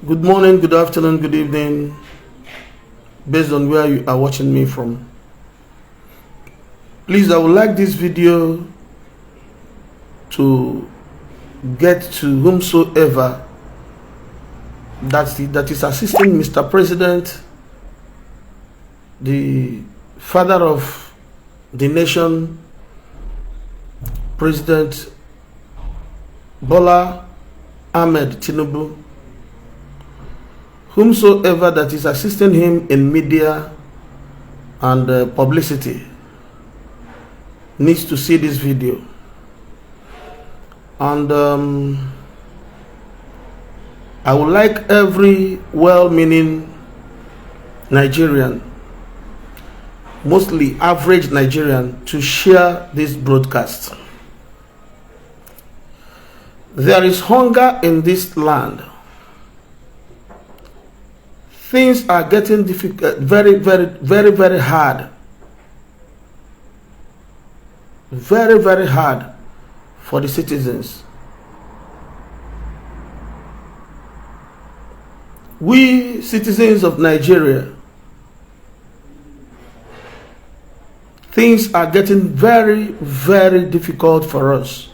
Good morning, good afternoon, good evening, based on where you are watching me from. Please, I would like this video to get to whomsoever that is assisting Mr. President, the father of the nation, President Bola Ahmed Tinubu, whomsoever that is assisting him in media and publicity needs to see this video. And I would like every well-meaning Nigerian, mostly average Nigerian, to share this broadcast. There is hunger in this land. Things are getting difficult, very hard. Very hard for the citizens. We citizens of Nigeria, things are getting very difficult for us.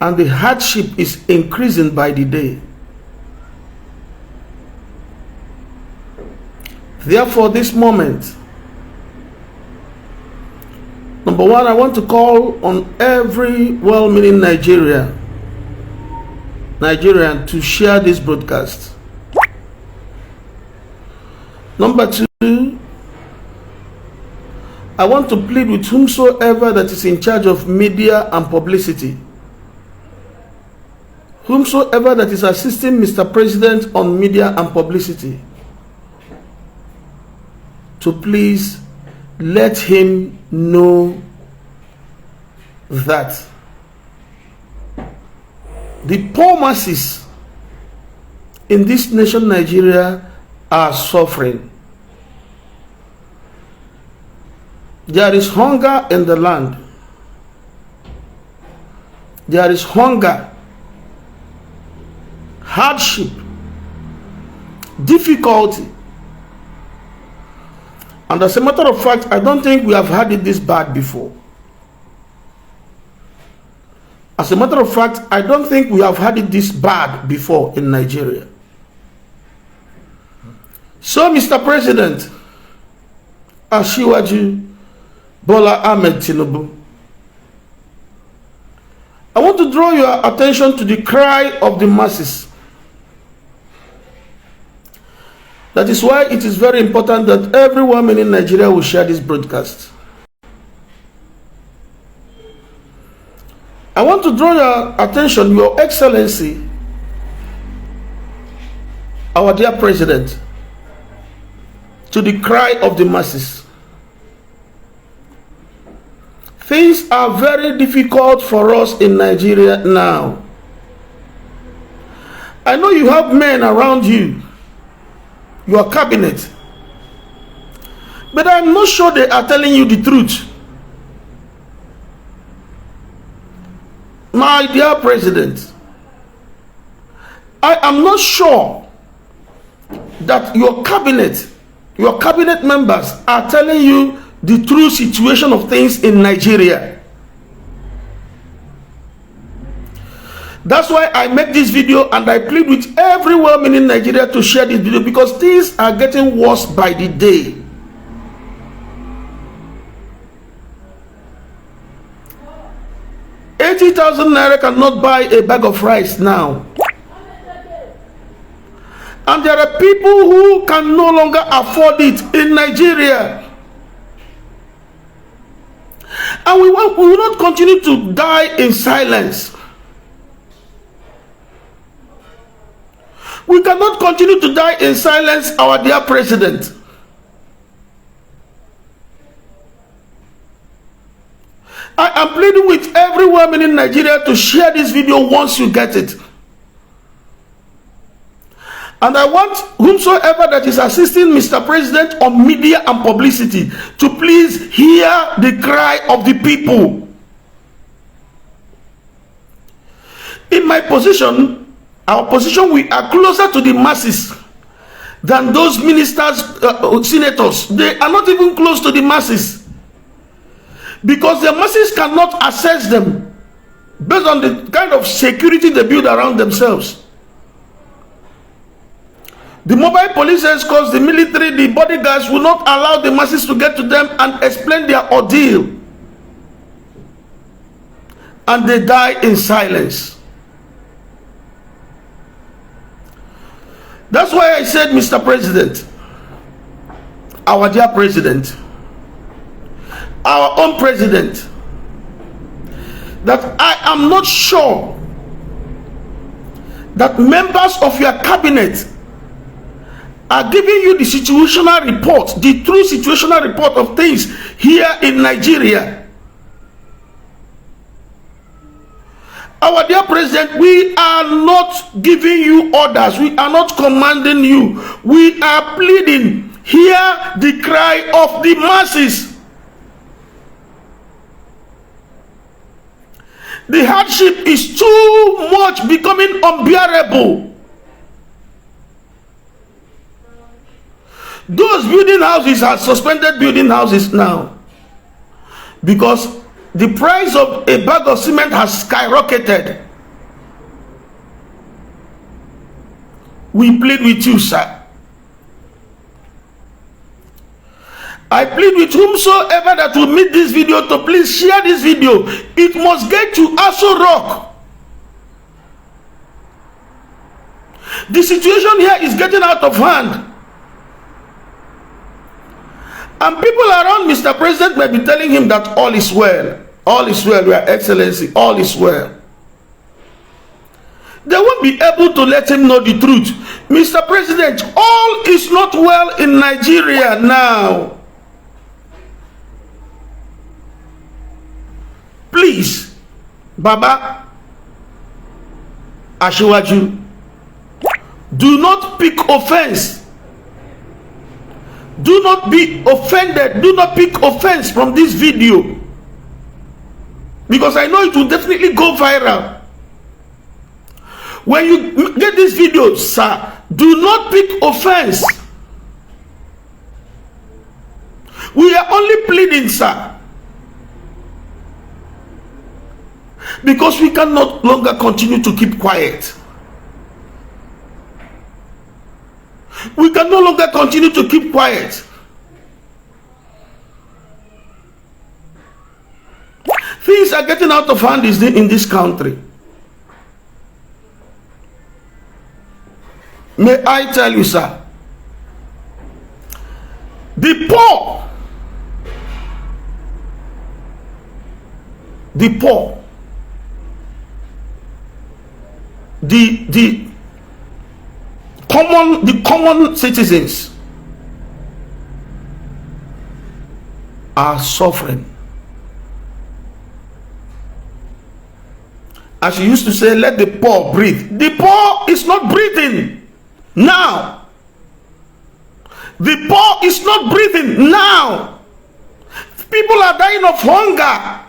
And the hardship is increasing by the day. Therefore, this moment, number one, I want to call on every well-meaning Nigerian to share this broadcast. Number two, I want to plead with whomsoever that is in charge of media and publicity, whomsoever that is assisting Mr. President on media and publicity, to please let him know that the poor masses in this nation, Nigeria, are suffering. There is hunger in the land. There is hunger, hardship, difficulty. And as a matter of fact, I don't think we have had it this bad before. As a matter of fact, I don't think we have had it this bad before in Nigeria. So, Mr. President, Iwaji, Bola Ahmed Tinubu, I want to draw your attention to the cry of the masses. That is why it is very important that every woman in Nigeria will share this broadcast. I want to draw your attention, Your Excellency, our dear President, to the cry of the masses. Things are very difficult for us in Nigeria now. I know you have men around you, your cabinet, but I'm not sure they are telling you the truth. My dear President, I am not sure that your cabinet members are telling you the true situation of things in Nigeria. That's why I make this video, and I plead with every woman in Nigeria to share this video, because things are getting worse by the day. ₦80,000 cannot buy a bag of rice now. And there are people who can no longer afford it in Nigeria. And we will not continue to die in silence. We cannot continue to die in silence, our dear President. I am pleading with every woman in Nigeria to share this video once you get it. And I want whomsoever that is assisting Mr. President on media and publicity to please hear the cry of the people. In my position, Our position, we are closer to the masses than those ministers, senators. They are not even close to the masses, because the masses cannot access them based on the kind of security they build around themselves. The mobile police escorts, the military, the bodyguards will not allow the masses to get to them and explain their ordeal. And they die in silence. That's why I said, Mr. President, our dear president, our own president, that I am not sure that members of your cabinet are giving you the situational report, the true situational report of things here in Nigeria. Our dear president, we are not giving you orders. We are not commanding you. We are pleading. Hear the cry of the masses. The hardship is too much, becoming unbearable. Those building houses are suspended building houses now, because the price of a bag of cement has skyrocketed. We plead with you, sir. I plead with whomsoever that will meet this video to please share this video. It must get to Aso Rock. The situation here is getting out of hand. And people around Mr. President may be telling him that all is well. All is well, Your Excellency, all is well. They won't be able to let him know the truth. Mr. President, all is not well in Nigeria now. Please, Baba Iwaji, do not pick offense. Do not be offended. Do not pick offense from this video, because I know it will definitely go viral. When you get this video, sir, do not pick offense. We are only pleading, sir, because we can no longer continue to keep quiet. We can no longer continue to keep quiet. Things are getting out of hand in this country. May I tell you, sir, the poor, the common citizens are suffering. As you used to say, let the poor breathe. The poor is not breathing now. The poor is not breathing now. People are dying of hunger.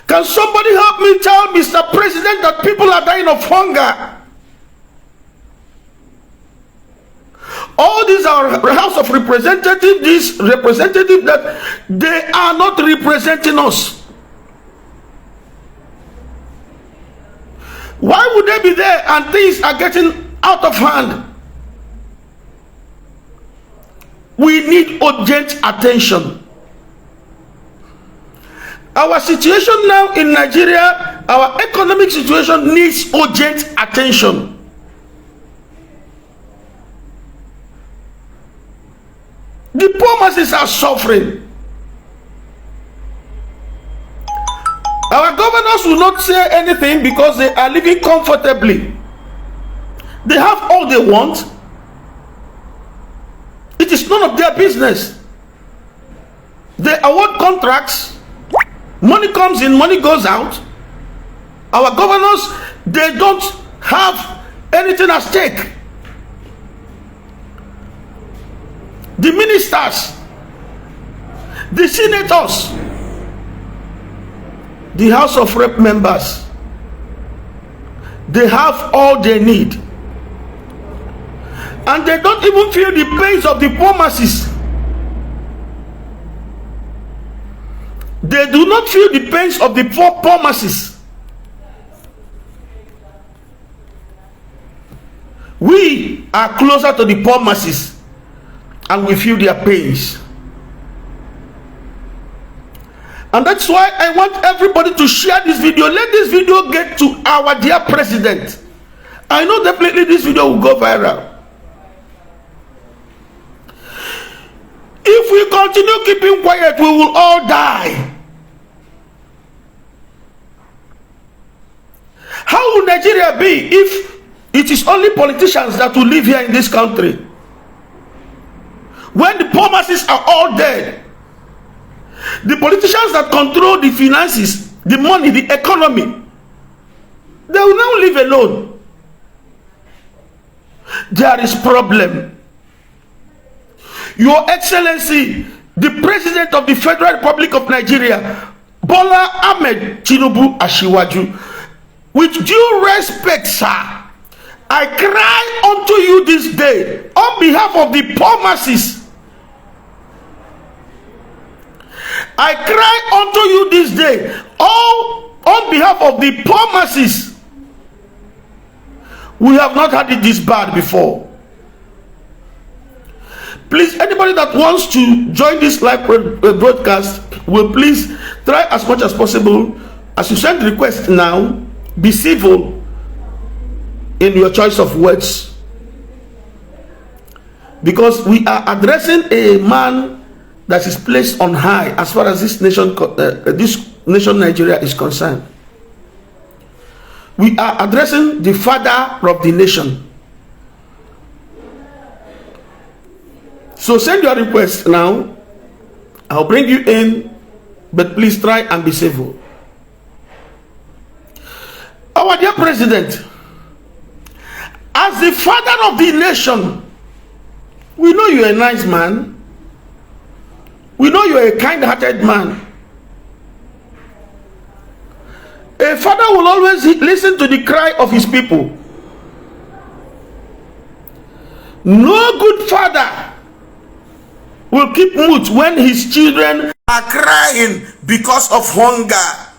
Can somebody help me tell Mr. President that people are dying of hunger? All these are House of Representatives, these representatives that they are not representing us. Why would they be there and things are getting out of hand? We need urgent attention. Our situation now in Nigeria, our economic situation needs urgent attention. The poor masses are suffering. Our governors will not say anything because they are living comfortably. They have all they want. It is none of their business. They award contracts. Money comes in, money goes out. Our governors, they don't have anything at stake. The ministers, the senators, the House of Rep members, they have all they need. And they don't even feel the pains of the poor masses. They do not feel the pains of the poor masses. We are closer to the poor masses and we feel their pains. And that's why I want everybody to share this video. Let this video get to our dear president. I know definitely this video will go viral. If we continue keeping quiet, we will all die. How will Nigeria be if it is only politicians that will live here in this country? When the poor masses are all dead, the politicians that control the finances, the money, the economy, they will now live alone. There is problem. Your Excellency, the President of the Federal Republic of Nigeria, Bola Ahmed Tinubu Iwaji, with due respect, sir, I cry unto you this day on behalf of the poor masses. I cry unto you this day all on behalf of the poor masses. We have not had it this bad before. Please, anybody that wants to join this live broadcast will please try as much as possible. As you send requests now, be civil in your choice of words, because we are addressing a man that is placed on high as far as this nation Nigeria is concerned. We are addressing the father of the nation. So send your request now. I'll bring you in, but please try and be civil. Our dear president, as the father of the nation, we know you're a nice man. We know you're a kind-hearted man. A father will always listen to the cry of his people. No good father will keep mute when his children are crying because of hunger.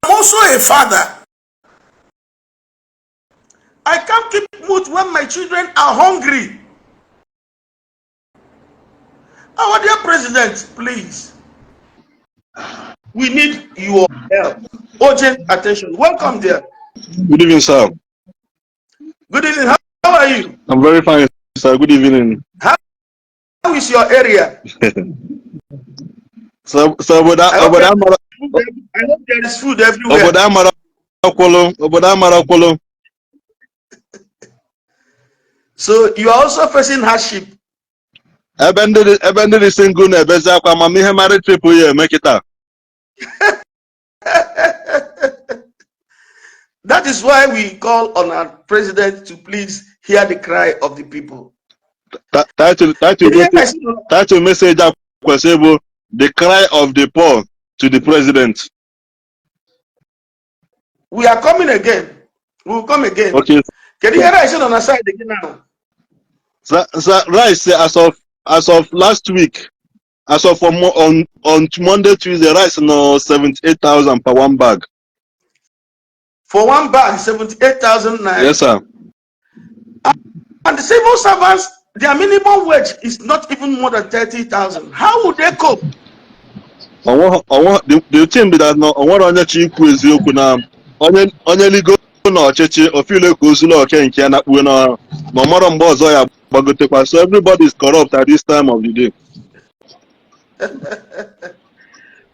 I'm also a father. I can't keep mute when my children are hungry. Our dear president, please, we need your help. Urgent attention. Welcome there. Good evening, sir. Good evening. How are you? I'm very fine, sir. Good evening. How is your area? So I hope there is food everywhere. So you are also facing hardship. That is why we call on our president to please hear the cry of the people. Title message, the cry of the poor to the president. We are coming again. We will come again. Okay. Can you hear us on our side again now? Sir, rice as of last week, as of on Monday, Tuesday, rice no 78,000 per one bag. For one bag, 78,000 naira. Yes, sir. And the civil servants, their minimum wage is not even more than 30,000. How would they cope? The thing be that no, onye chikwu eziokwu na onye ligo na ọchịchị ofile ka ozulu oke nke na kpuo na mara mgbe ọzọ ya gbagotekwa. So everybody is corrupt at this time of the day.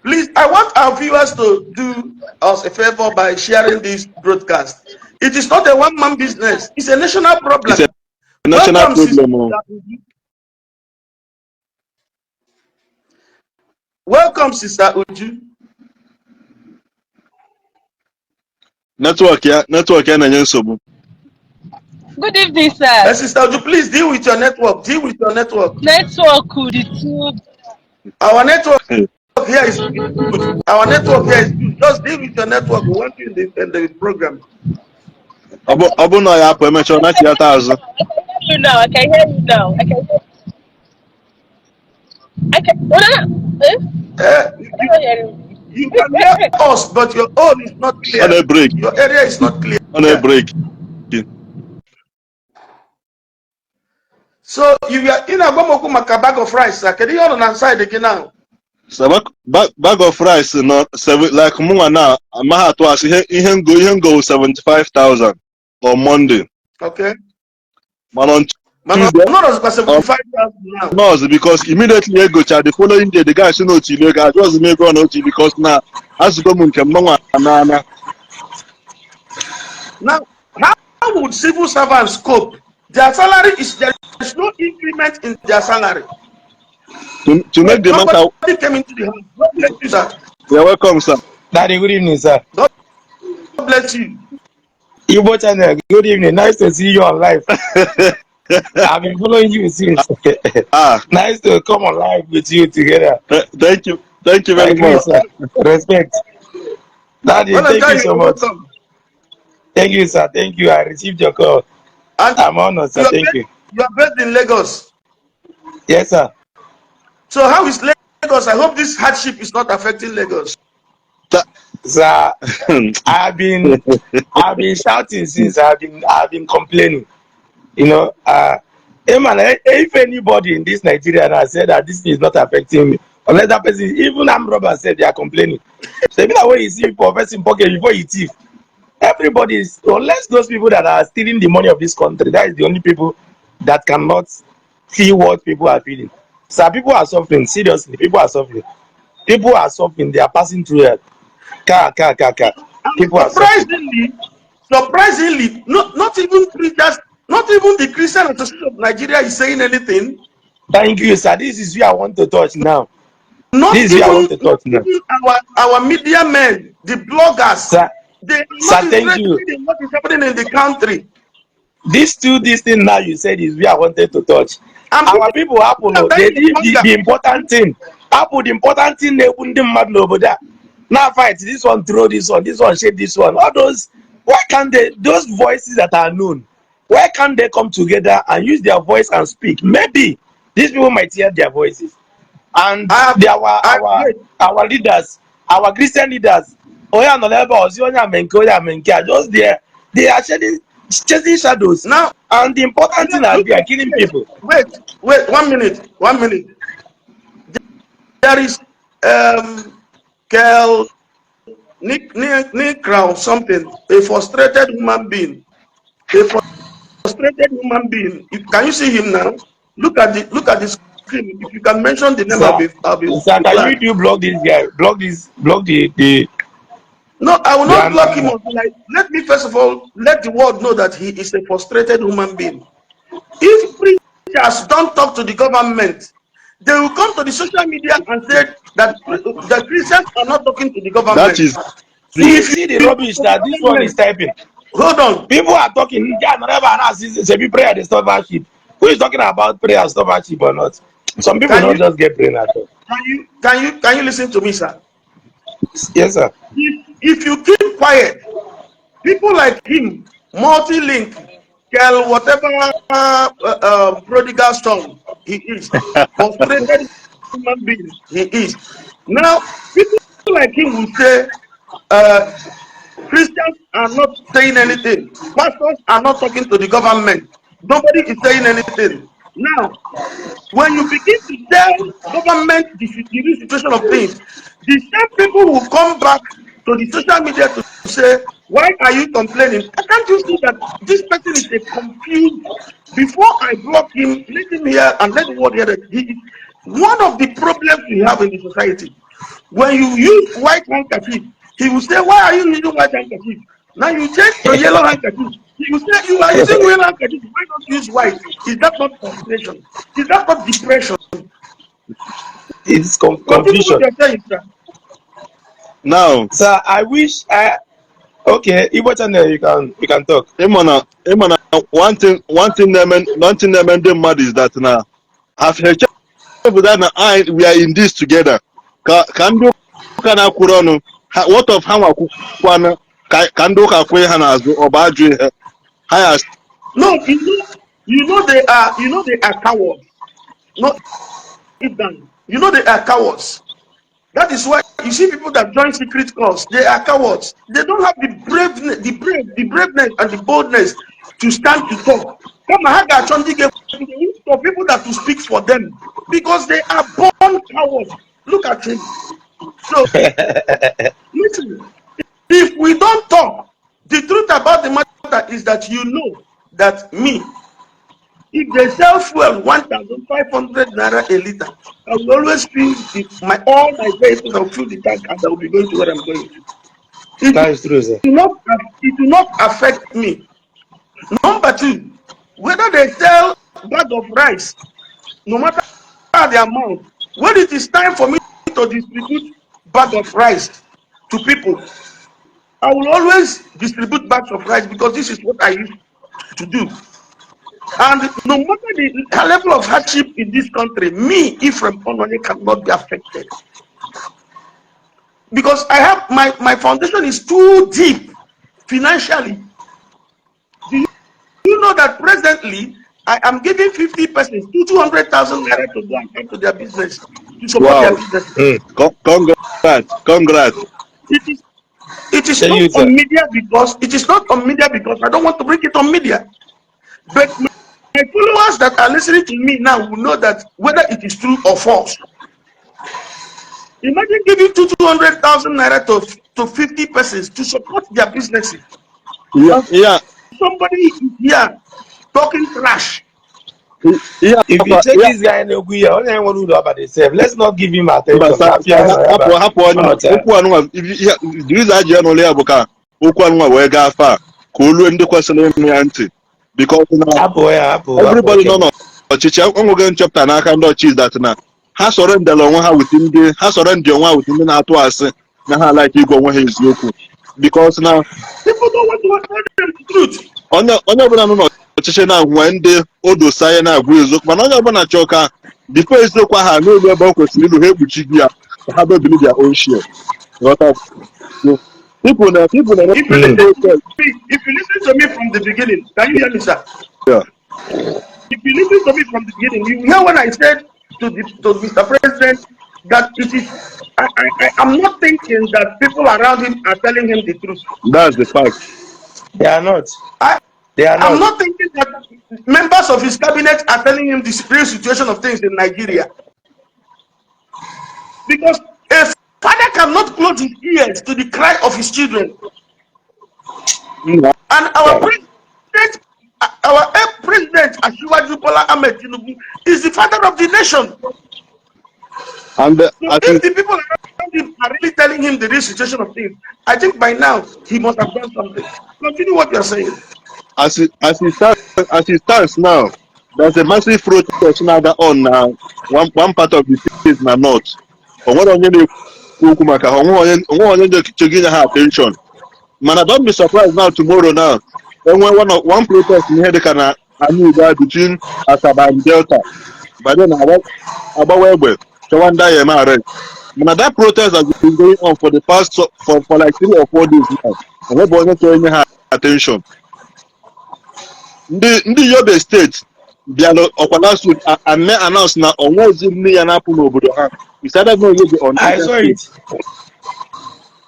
Please, I want our viewers to do us a favor by sharing this broadcast. It is not a one-man business. It's a national problem. It's a national problem. Welcome, Sister Uju. Network ya na nyensobu. Good evening, sir. Sister Uju, please deal with your network. Deal with your network. Network could it. Our network here is good. Our network here is good. Just deal with your network. We want you in the program. Obuno ya po mention na theater as. I can hear you now. I can hear you now. I can hear I can what Uh, am I hearing? you can hear us, but your own is not On clear. a break. Your area is not clear. On a break. So you are in a bag of rice. Can you on side again now? So bag of rice no like mwa na amaha to as ihe go 75,000 on Monday. Okay. Man on Tuesday. Not 75,000 now. No, because immediately go to the following day the guy should know Chile guy just make on OT because now as go mun kem no na. Now, how would civil servants cope? Their salary there is no increment in their salary. To make the matter. Nobody came into the house. God bless you, sir. You're welcome, sir. Daddy, good evening, sir. God bless you. Igbo channel, good evening. Nice to see you on live. I've been following you since. Nice to come on live with you together. Thank you very much. Sir. Respect. Daddy, thank you so much. Welcome. Thank you, sir. Thank you. I received your call. And I'm honored, sir. Thank you. You are based in Lagos. Yes, sir. So how is Lagos? I hope this hardship is not affecting Lagos. Sir, I've been shouting since I've been complaining. You know, if anybody in this Nigeria has said that this is not affecting me, unless that person, even armed robbers said they are complaining. So even when you see people person pocket before you thief, everybody is, unless those people that are stealing the money of this country, that is the only people that cannot feel what people are feeling. So people are suffering, seriously, people are suffering. People are suffering, they are passing through it. People are surprisingly, not even preachers, not even the Christian Association of Nigeria is saying anything. Thank you, sir. This is where I want to touch now. Not this is even, where I want to touch now. Our media men, the bloggers, sir, they are not interested in what is happening in the country. This thing now you said is where I wanted to touch. Our people happen, they did the important thing. Happen the important thing they wouldn't mad over there. Now fight this one, throw this one shape this one. All those, why can't they, those voices that are known, why can't they come together and use their voice and speak? Maybe these people might hear their voices. And our leaders, our Christian leaders, just there, they are chasing shadows. Now, and the important thing is they are killing people. Wait, 1 minute. There is Kel Nick Crown something, a frustrated human being. Can you see him now? Look at the screen. If you can mention the name, I'll be sir, can you block this guy? Block the No, I will not block him. Let me first of all let the world know that he is a frustrated human being. If preachers don't talk to the government, they will come to the social media and say that the Christians are not talking to the government. That is. You see the rubbish that this one is typing. Hold on. People are talking. Prayer and stewardship. Who is talking about prayer and stewardship or not? Some people don't just get brain at all. Can you listen to me, sir? Yes, sir. If you keep quiet, people like him, multi-link, Kel, whatever prodigal son he is, frustrated human being he is. Now, people like him will say, Christians are not saying anything. Pastors are not talking to the government. Nobody is saying anything. Now, when you begin to tell government the situation of things, the same people will come back to the social media to say, why are you complaining? Can't you see that this person is a confused? Before I block him, let him hear and let the world hear that he is one of the problems we have in the society. When you use white handkerchief, he will say, why are you using white handkerchief? Now you change to yellow handkerchief. He will say, you are using yellow handkerchief. Why not use white? Is that not frustration? Is that not depression? It's confusion. Now, sir, I wish okay, Igbo channel, you can talk. Imana, one thing the mad is that now after that we are in this together. Can do kana kurono what of how kwana can do ka kwe hanazo or badri highest. No, they are cowards. Not even. They are cowards. That is why you see people that join secret corps, they are cowards. They don't have the braveness and the boldness to stand to talk. For people that to speak for them because they are born cowards. Look at him. So listen, if we don't talk, the truth about the matter is that that me, if they sell fuel 1,500 naira a liter, I will always fill all my vehicles and fill the tank, and I will be going to where I'm going to. That is true, sir. It will not affect me. Number two, whether they sell bag of rice, no matter the amount, when it is time for me to distribute bag of rice to people, I will always distribute bags of rice because this is what I used to do. And no matter the level of hardship in this country, me, Ephraim Onwanye, cannot be affected. Because I have my foundation is too deep financially. Do you know that presently I am giving 50 persons 200,000 naira to go and come to their business to support their business? Congrats. It is not on media because I don't want to bring it on media. But my followers that are listening to me now will know that whether it is true or false. Imagine giving 200,000 naira to 50 persons to support their businesses. Yeah. Somebody is here talking trash. Yeah. If you take this guy in the guy, all I want to do about himself, let's not give him attention. Because everybody know ọchịchị onwege nchọpụta n'aka ndị ọchịchị that na ha surrender onwe ha with ndị na-atụ asị na ha like igwe onwe ha eziokwu because na people don't want to tell the truth. onye ọbụla nọ n'ọchịchị na-ahụ ndị odosa ya na-agwụ eziokwu mana onye ọbụla chọọ ka bifo eziokwu ha n'elu ebe ọ kwesịrị ilu ha ekpuchi gị ya ha bebili their own share. People if you listen to me from the beginning, can you hear me, sir? Yeah. If you listen to me from the beginning, you hear when I said to Mr. President that it is I'm not thinking that people around him are telling him the truth. That's the fact. They are not. I'm not thinking that members of his cabinet are telling him the real situation of things in Nigeria. Because if father cannot close his ears to the cry of his children. And our president, Iwaji Bola Ahmed Tinubu, is the father of the nation. And so if the people around him are really telling him the real situation of things, I think by now he must have done something. Continue what you're saying. As it stands now, there's a massive protest now on one part of the state is north. Attention. Man, don't be surprised now tomorrow now. And when one protest in here between Asaba and Delta. But then about where so one day man, that protest has been going on for the past for like 3 or 4 days now. And everybody showing attention. Ndi Yobe State Bialo Okwalasu and announced now on what's in the Anapu Obodo ha. We started going on. I saw it.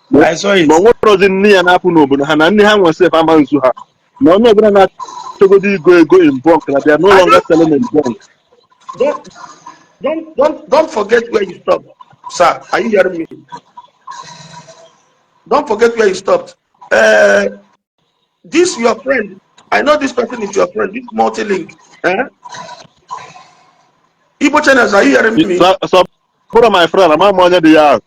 But what was in the Anapu Obodo ha? And they was safe amanzu ha. No, gonna to go in bulk. They are no longer selling in bulk. Don't forget where you stopped, sir. Are you hearing me? Don't forget where you stopped. This your friend. I know this person is your friend. This multi-link. Igbo channels, are you hearing me? So my friend, I'm on the yard.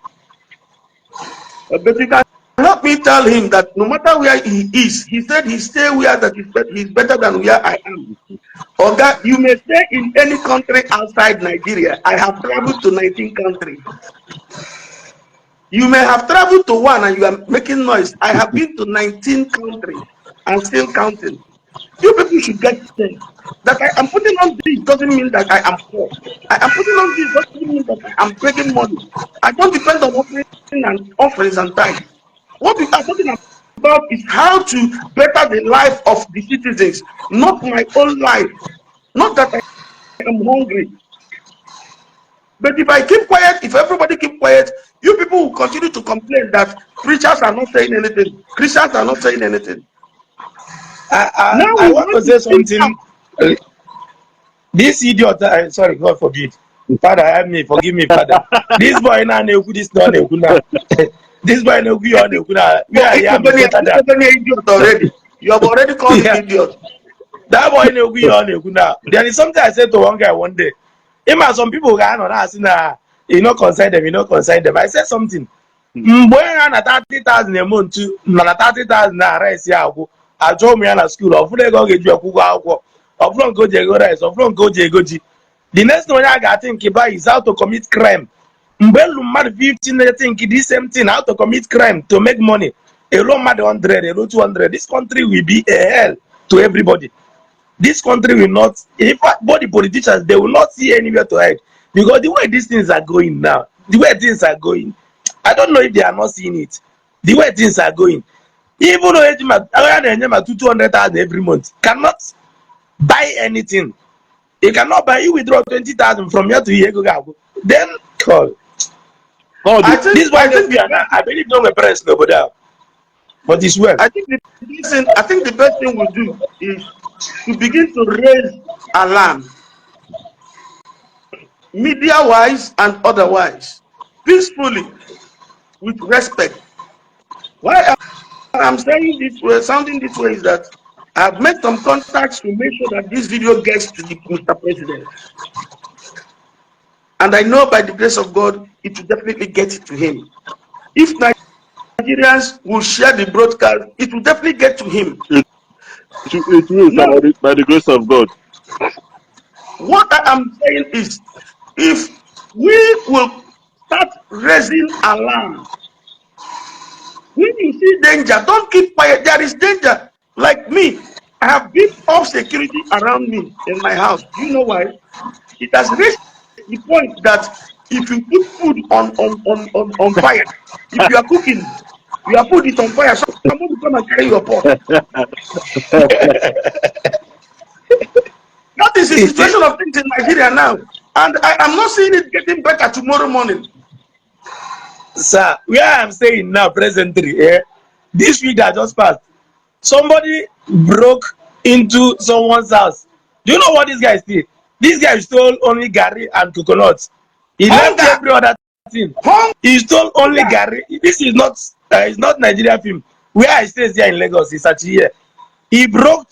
But you can help me tell him that no matter where he is, he said he stay where that he's better than where I am. Or that you may stay in any country outside Nigeria. I have traveled to 19 countries. You may have traveled to one and you are making noise. I have been to 19 countries and still counting. You people should get this. That I am putting on this doesn't mean that I am poor. I am putting on this doesn't mean that I am making money. I don't depend on offerings and tithes. I am talking about is how to better the life of the citizens, not my own life. Not that I am hungry. But if I keep quiet, if everybody keep quiet, you people will continue to complain that preachers are not saying anything, Christians are not saying anything. I want to say something. This idiot, sorry, God forbid. Father, help me, forgive me, Father. This boy now, this not now. This boy now, we are now. We are here. Idiot already. You have already called him idiot. That boy now, we are now. There is something I said to one guy one day. Even some people got on us, you know, consign them, you know, consign them. I said something. Boy, na 30,000 a month, na 30,000 na rice Isiagu. I told me at school, of they go get you a kuga, of long go jego rice, of long go jegoji. The next one I got think about is how to commit crime. Mbelu mad 15, they think this same thing, how to commit crime to make money. A low mad 100, a low 200. This country will be a hell to everybody. This country will not, in fact, body politicians, they will not see anywhere to hide. Because the way these things are going now, the way things are going, I don't know if they are not seeing it. The way things are going. Even though I 200,000 every month, cannot buy anything. You cannot buy, you withdraw 20,000 from here to here, then call. No, I think I believe no press nobody out. But it's well. I think the best thing we do is to begin to raise alarm, media-wise and otherwise, peacefully, with respect. Why I'm saying this way, sounding this way, is that I've made some contacts to make sure that this video gets to the Mr. President. And I know by the grace of God, it will definitely get to him. If Nigerians will share the broadcast, it will definitely get to him. It will, no. By the grace of God. What I am saying is, if we will start raising alarm, when you see danger, don't keep quiet. There is danger. Like me, I have beefed up security around me in my house. Do you know why? It has reached the point that if you put food on fire, if you are cooking, you are putting it on fire, someone will come and carry your pot. That is the situation of things in Nigeria now. And I am not seeing it getting better tomorrow morning. Sir, where I'm saying now, presently, this week that just passed, somebody broke into someone's house. Do you know what this guy did? This guy stole only Gary and coconuts. He left every other thing. He stole only Gary. This is not, it's not Nigeria film. Where I stay here in Lagos, it's Attire. He broke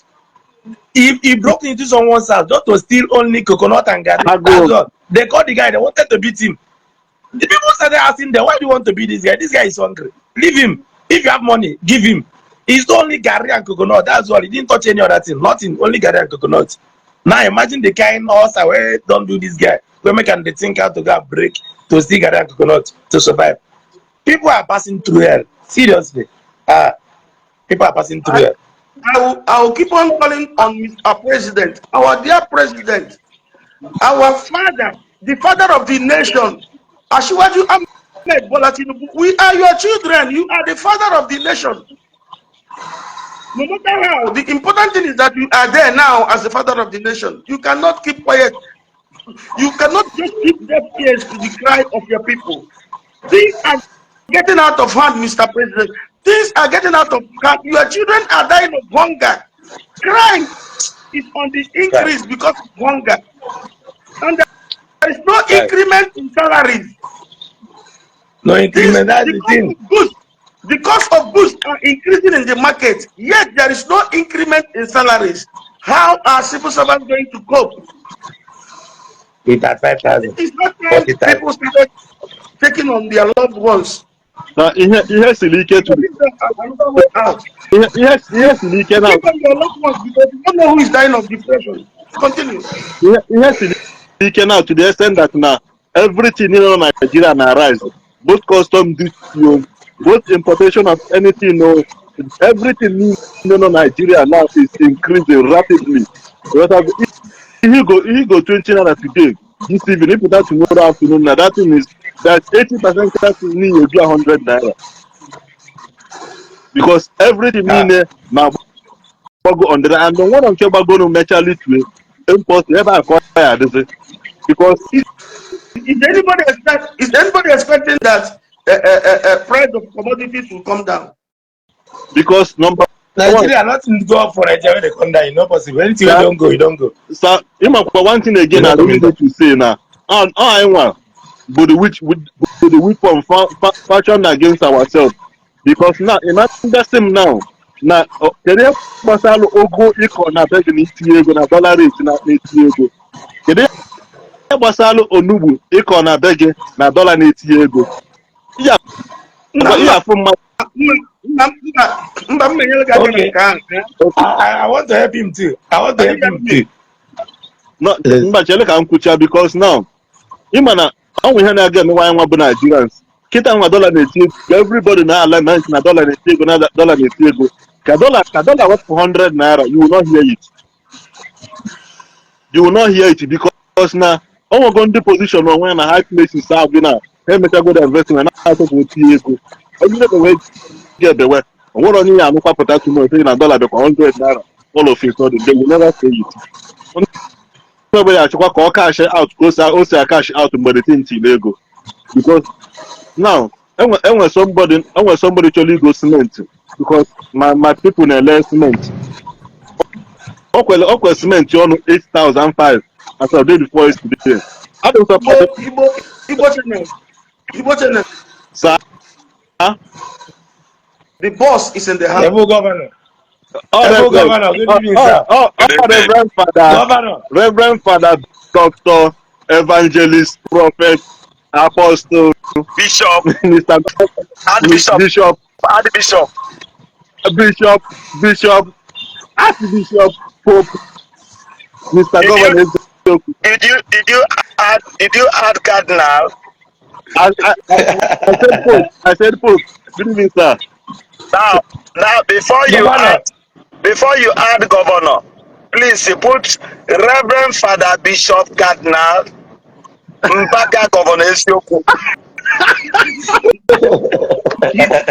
into someone's house just to steal only coconut and Gary. That's all. They called the guy. They wanted to beat him. The people started asking them, why do you want to beat this guy? This guy is hungry. Leave him. If you have money, give him. He's only Gary and coconut. That's all. He didn't touch any other thing. Nothing. Only Gary and coconut. Now imagine the kind horse away. Don't do this guy. Where can they think how to go break to steal Gary and coconut to survive? People are passing through hell. Seriously. People are passing through hell. I will keep on calling on Mr. President, our dear President, our father, the father of the nation. Iwaji Ahmed Bola Tinubu, we are your children. You are the father of the nation. No matter how, the important thing is that you are there now as the father of the nation. You cannot keep quiet. You cannot just keep deaf ears to the cry of your people. Things are getting out of hand, Mr. President. Things are getting out of hand. Your children are dying of hunger. Crime is on the increase because of hunger. And there is no increment in salaries. No increment, that's the thing. The cost of goods are increasing in the market, yet there is no increment in salaries. How are civil servants going to cope? It at 5,000. It's not time people started taking on their loved ones. Now, he has to leak it. He has to leak it out. Take on your loved ones because you don't know who is dying of depression. Continue. He has to leak it out to the extent that now everything in Nigeria now rise. Both custom duty, both importation of anything, everything in Nigeria now is increasing rapidly. If you go 20 naira today, this evening, if that tomorrow afternoon, now that thing is that 80% that is need you 100 naira. because everything in there now go on the and the one on Keba go to naturally to import never acquire this because is anybody expecting that price of commodities will come down? because number Nigeria nothing go up for Nigeria they come down, not possible. Anything you don't go, you don't go. So one thing again I really need to say now. I want but the which from fashion against ourselves. Because now imagine same now. Now kede gbasalo ogo iko na beg ni tie ego na dollar rate na tie ego. Kede gbasalo onugbu iko na beg na dollar na tie ego. Yeah. Yeah, from my Okay. I want to help him too. I want to help him too. No, because now, imana, we have again why I'm Nigerians. Kita $1 na everybody now alignment na $1 na $1 na $1 worth for 100 naira. You will not hear it. You will not hear it because now, we're going to position on when a high place is out now. Hey, make a good investment. Now, go to Isiagu. I don't know the way get the way. What on you? I'm not put too much. Saying $1 for 100 naira. All of it, so they will never say it. Nobody actually call cash out, also cash out to the Lego. Because now, when somebody actually go cement, because my people in less cement. Okay, cement, you know, 8,005 as of day before yesterday. I don't support Igbo channel. Sir? The boss is in the house. Governor. Governor, good evening, sir. Reverend Father, Doctor, Evangelist, Prophet, Apostle, Bishop, Minister, Bishop, Archbishop, Pope, Mr. Governor. Did you add Cardinal? I said Pope. Good evening, sir. Now before you add Governor, please you put Reverend Father Bishop Cardinal Mpaka Governor Isiagu.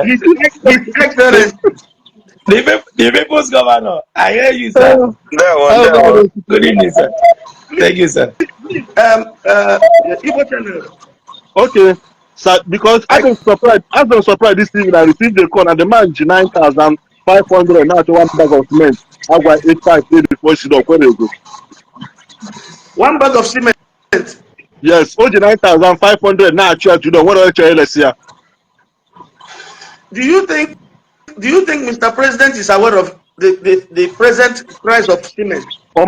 His Excellency. The people's governor. I hear you, sir. There. Good evening, sir. Thank you, sir. Igbo channel. Okay, so because I don't surprise this thing I received the call and the man 9,500 now to one bag of cement. I got 858 before she don't go. One bag of cement. Yes, 9,500 now church you don't want to let's see. Do you think Mr. President is aware of the present price of cement? No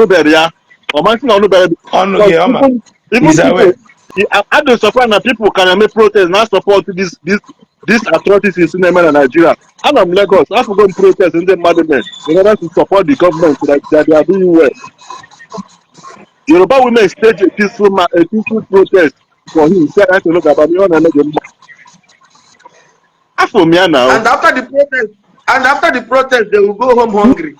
better, yeah. No better. Even people, I don't surprise that people can make protest not support this atrocities in Nigeria. And I'm Lagos. I have to go and protest in the madness in order to support the government that they are doing well. Yoruba women stage a peaceful protest for him. He said, I have to look about me on another. For me now. And after the protest, they will go home hungry.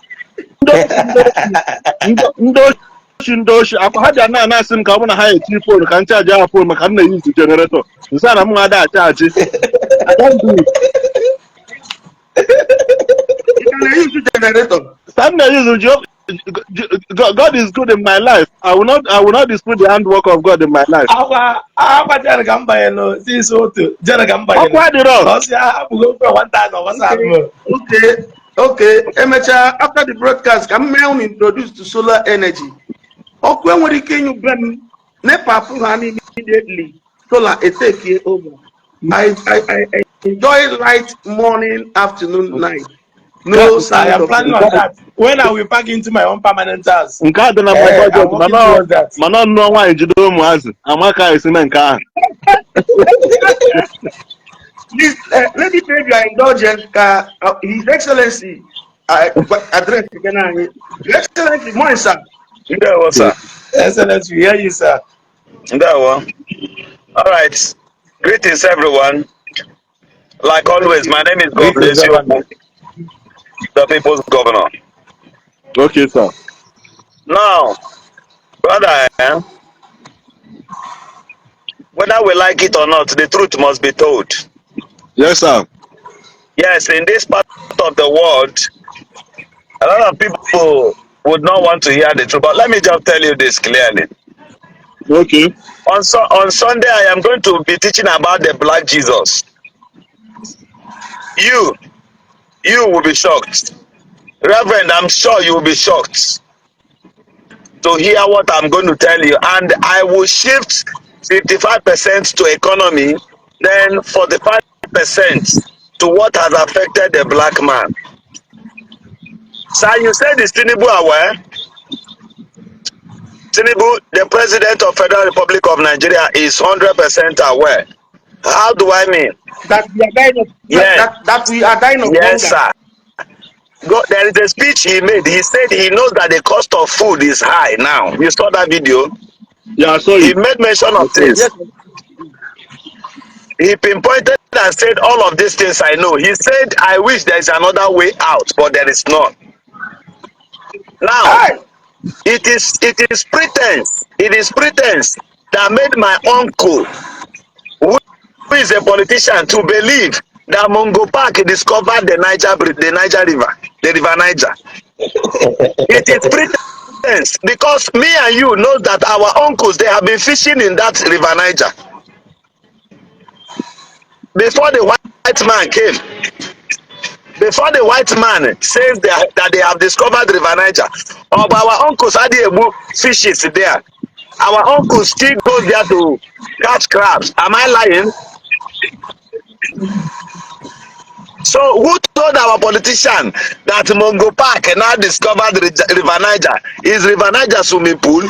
Ndoshi akwa haja na asim ka na high chief phone kan charge our phone maka na use generator. Nsa na mu ada charge. I don't do it. You can use generator. Sunday use God is good in my life. I will not dispute the handwork of God in my life. Okay. Emecha, after the broadcast, can I introduce to solar energy? Okay, when we can you bring NEPA immediately. Solar take over. I enjoy light morning, afternoon, night. No, I am planning on that. When I will pack into my own permanent house. My budget. No one Amaka is in car. Please, let me take your indulgence. His Excellency, address again. Your Excellency, morning, sir. Sir. Excellency, we hear you, sir. All right. Greetings, everyone. Like always, my name is Bobble, the people's governor. Okay, sir. Now, brother, whether we like it or not, the truth must be told. Yes, sir. Yes, in this part of the world, a lot of people would not want to hear the truth. But let me just tell you this clearly. Okay. On Sunday, I am going to be teaching about the Black Jesus. You, you will be shocked. Reverend, I'm sure you will be shocked to hear what I'm going to tell you. And I will shift 55% to economy, then 45% to what has affected the black man. Sir, you said is Tinubu aware? Tinubu, the president of Federal Republic of Nigeria, is 100% aware. How do I mean? That we are dying of Yes, that we are dying of yes, hunger. sir. There is a speech he made. He said he knows that the cost of food is high now. You saw that video? Yeah, I saw He it. made mention I of saw it. this. Yes. He pinpointed and said, all of these things I know. He said, I wish there is another way out, but there is none. Now, Aye. it is pretense. It is pretense that made my uncle, who is a politician, to believe that Mongo Park discovered the Niger River, the River Niger. It is pretense because me and you know that our uncles, they have been fishing in that River Niger before the white man came. Before the white man says that they have discovered River Niger, our uncles Adiebu fishes there. Our uncles still goes there to catch crabs. Am I lying? So who told our politician that Mongo Park now discovered River Niger? Is River Niger swimming pool?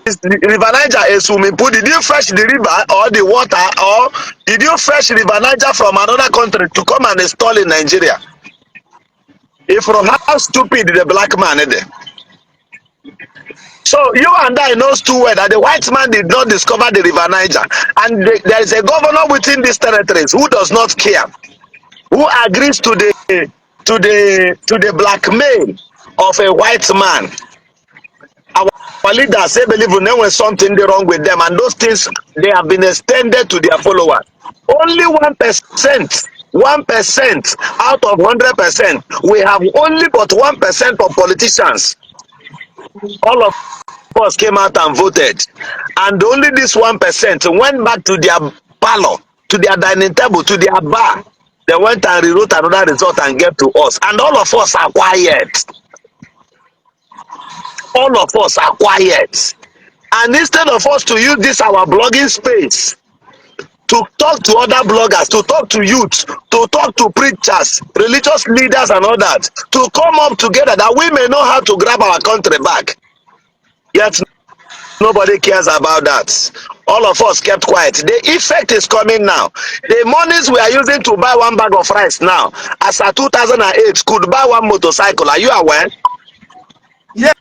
Is River Niger a swimming pool? Did you fetch the river or the water, or did you fetch River Niger from another country to come and install in Nigeria? If from how stupid the black man is there. So you and I knows too well that the white man did not discover the River Niger, and there is a governor within these territories who does not care, who agrees to the blackmail of a white man. Our leaders say believe there was something wrong with them, and those things they have been extended to their followers. Only 1%. 1% out of 100%. We have only but 1% of politicians. All of us came out and voted, and only this 1% went back to their parlor, to their dining table, to their bar. They went and rewrote another result and gave to us, and all of us are quiet. All of us are quiet. And instead of us to use this our blogging space to talk to other bloggers, to talk to youth, to talk to preachers, religious leaders and all that, to come up together that we may know how to grab our country back. Yet nobody cares about that. All of us kept quiet. The effect is coming now. The monies we are using to buy one bag of rice now, as at 2008, could buy one motorcycle. Are you aware? Yes.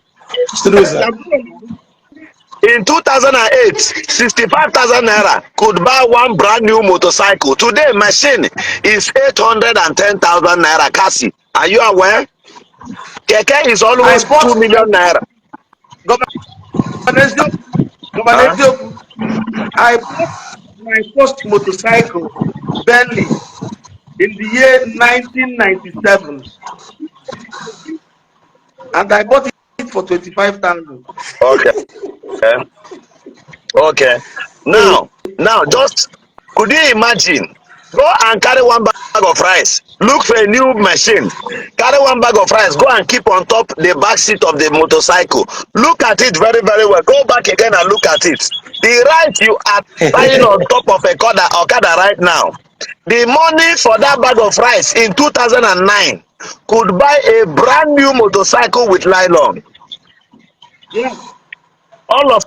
In 2008, 65,000 naira could buy one brand new motorcycle. Today, machine is 810,000 naira. Kasi, are you aware? Keke is almost 2 million naira. Governor, I bought my first motorcycle, Bentley, in the year 1997, and I bought it for 25,000. Okay. Okay. Now, just could you imagine? Go and carry one bag of rice. Look for a new machine. Carry one bag of rice. Go and keep on top the back seat of the motorcycle. Look at it very, very well. Go back again and look at it. The rice you are tying on top of a Okada right now. The money for that bag of rice in 2009 could buy a brand new motorcycle with nylon. Yeah. All of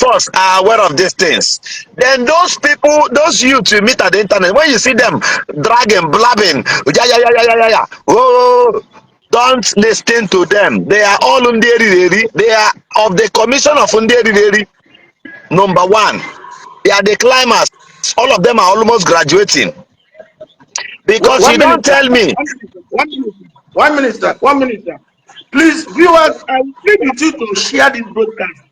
us are aware of these things. Then those people, those youths you meet at the internet, when you see them dragging, blabbing, yeah, oh, don't listen to them. They are all Underi. They are of the commission of Underi. Number one, they are the climbers. All of them are almost graduating. Because you don't tell me. 1 minute, sir. Please, viewers, I will plead with you to share this broadcast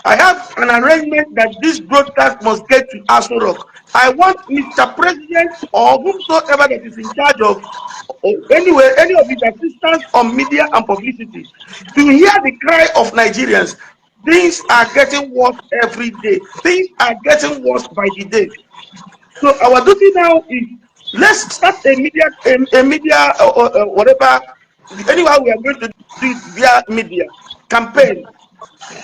I have an arrangement that this broadcast must get to Aso Rock. I want Mr. President or whomsoever that is in charge of, or anyway, any of his assistants on media and publicity to hear the cry of Nigerians. Things are getting worse every day. Things are getting worse by the day. So our duty now is let's start a media whatever. Anyhow, we are going to do it via media campaign.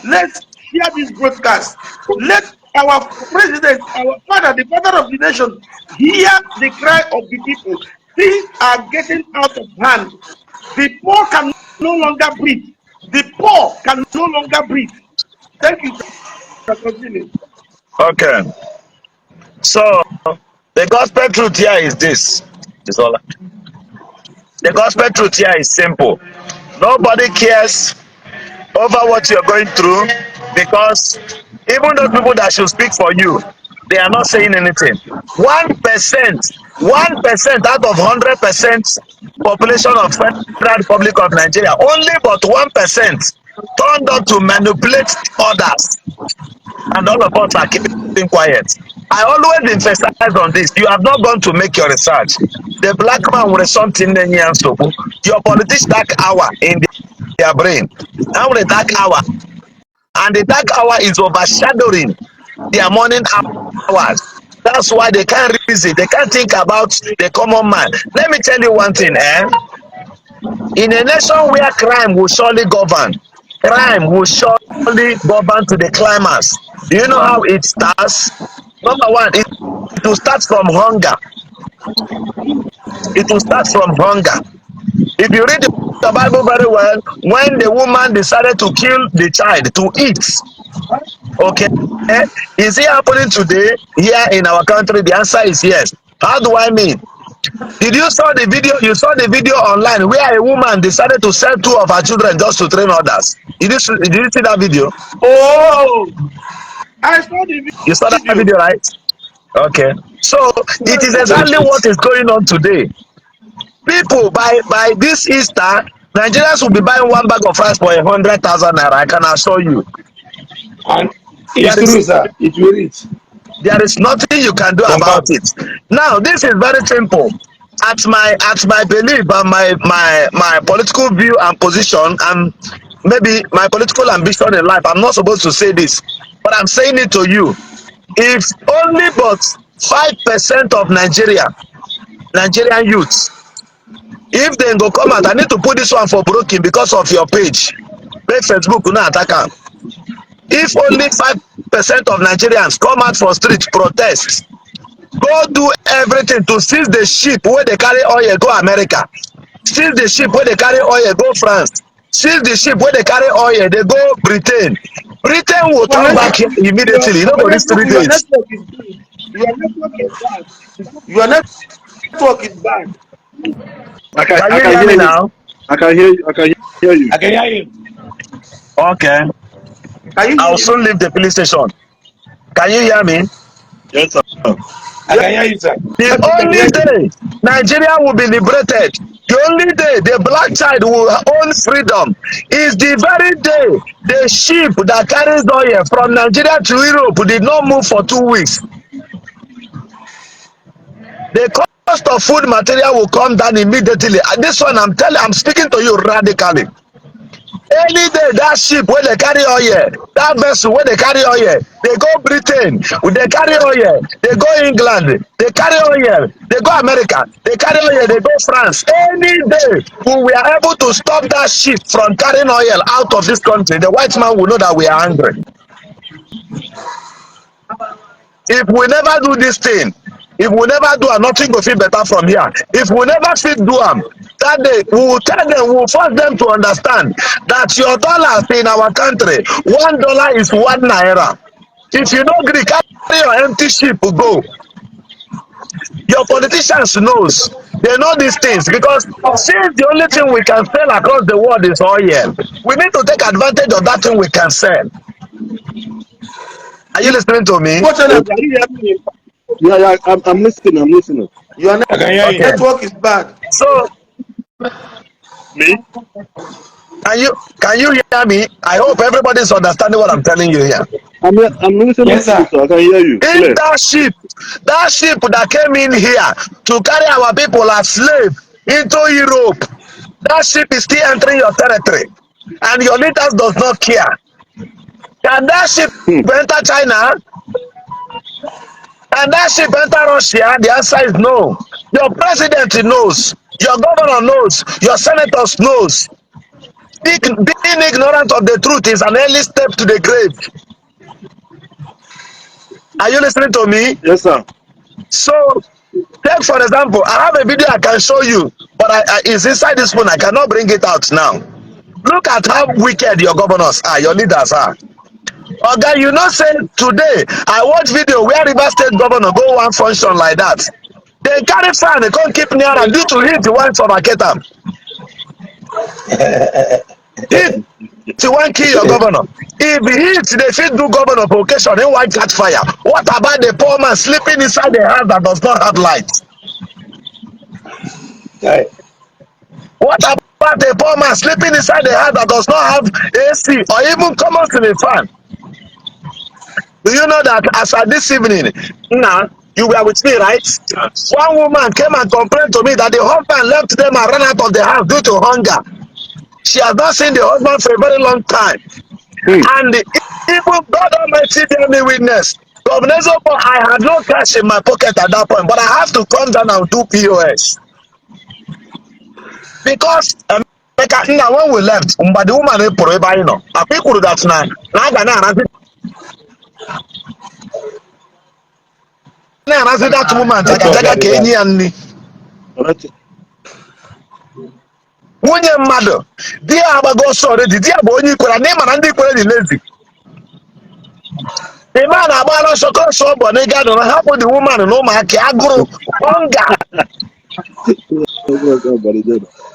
Let's share this broadcast. Let our president, our father, the father of the nation, hear the cry of the people. Things are getting out of hand. The poor can no longer breathe. The poor can no longer breathe. Thank you, sir. Continue. Okay. So the gospel truth here is this. The gospel truth here is simple. Nobody cares over what you're going through because even those people that should speak for you, they are not saying anything. 1% out of 100% population of Federal Republic of Nigeria, only but 1% turned out to manipulate others, and all of us are keeping quiet. I always emphasize on this. You have not gone to make your research. The black man with something in your politics dark hour in their brain. And with the dark hour, and the dark hour is overshadowing their morning hours. That's why they can't reason. They can't think about the common man. Let me tell you one thing, in a nation where crime will surely govern, crime will surely govern to the climax. Do you know how it starts? Number one, it will start from hunger. It will start from hunger. If you read the Bible very well, when the woman decided to kill the child to eat, okay, is it happening today here in our country? The answer is yes. How do I mean? Did you saw the video? You saw the video online where a woman decided to sell 2 of her children just to train others. Did you see that video? Oh, I saw the video. You saw that video, right? Okay. So it is exactly what is going on today. People by this Easter, Nigerians will be buying 1 bag of rice for 100,000 naira. I can assure you. And it's true, sir. It will reach. There is nothing you can do about it. Now, this is very simple. At my belief and my political view and position, and maybe my political ambition in life, I'm not supposed to say this, but I'm saying it to you. If only but 5% of Nigerian youths, if they go come out, I need to put this one for broken because of your page. Make Facebook no attack am. If only 5% of Nigerians come out for street protest, go do everything to seize the ship where they carry oil go America, seize the ship where they carry oil go France, seize the ship where they carry oil they go Britain. Britain will turn back here immediately. You know for these 3 days. Your network is bad. Your network is bad. Can you hear me now? I can hear you. I can hear you. I can hear you. Okay. I'll soon leave the police station. Can you hear me? Yes, sir. I can hear you, sir. The only day Nigeria will be liberated, the only day the black child will own freedom is the very day the ship that carries oil from Nigeria to Europe did not move for 2 weeks. The cost of food material will come down immediately. And this one I'm speaking to you radically. Any day that ship where they carry oil, that vessel where they carry oil, they go Britain, they carry oil, they go England, they carry oil, they go America, they carry oil, they go France. Any day we are able to stop that ship from carrying oil out of this country, the white man will know that we are angry. If we never do this thing, if we never do, nothing will feel better from here. If we never fit do them, that day we will tell them, we will force them to understand that your dollars in our country, $1 is 1 naira. If you don't agree, carry your empty ship go. Your politicians knows, they know these things because since the only thing we can sell across the world is oil, we need to take advantage of that thing we can sell. Are you listening to me? Yeah, I'm listening. Your network is bad. So me? Can you hear me? I hope everybody's understanding what I'm telling you here. I'm listening Yes, to you, sir. so I can hear you. If Clear. that ship that came in here to carry our people as slave into Europe, that ship is still entering your territory, and your leaders does not care. Can that ship enter China? Can that ship enter Russia? The answer is no. Your president knows. Your governor knows. Your senators knows. Being ignorant of the truth is an early step to the grave. Are you listening to me? Yes, sir. So, take for example, I have a video I can show you, but it's inside this phone. I cannot bring it out now. Look at how wicked your governors are, your leaders are. Oga, you know, say today I watch video where River State governor go one function like that. They carry fan, they can't keep near and due to heat, the one for Maketa. Heat, the one kill your governor. If heat, they fit do governor for occasion, then why catch fire? What about the poor man sleeping inside the house that does not have light? Right. What about the poor man sleeping inside the house that does not have AC or even common ceiling fan? Do you know that as at this evening, now you were with me, right? One woman came and complained to me that the husband left them and ran out of the house due to hunger. She has not seen the husband for a very long time. And even God Almighty tell me witness. Governor Zopo, I had no cash in my pocket at that point, but I have to come down and do POS. Because now when we left, but the woman I people that now na-arazi that woman jaga ka enyi ya nri nwunye mmadụ di ya agbago ọsọ already di ya bụ onye ikwere na ịma na ndị ikwere dị lazy the man agbara ọsọ ka ọsọ bụ na ịga nọ na hapụ the woman na ụmụaka agụrụ hunger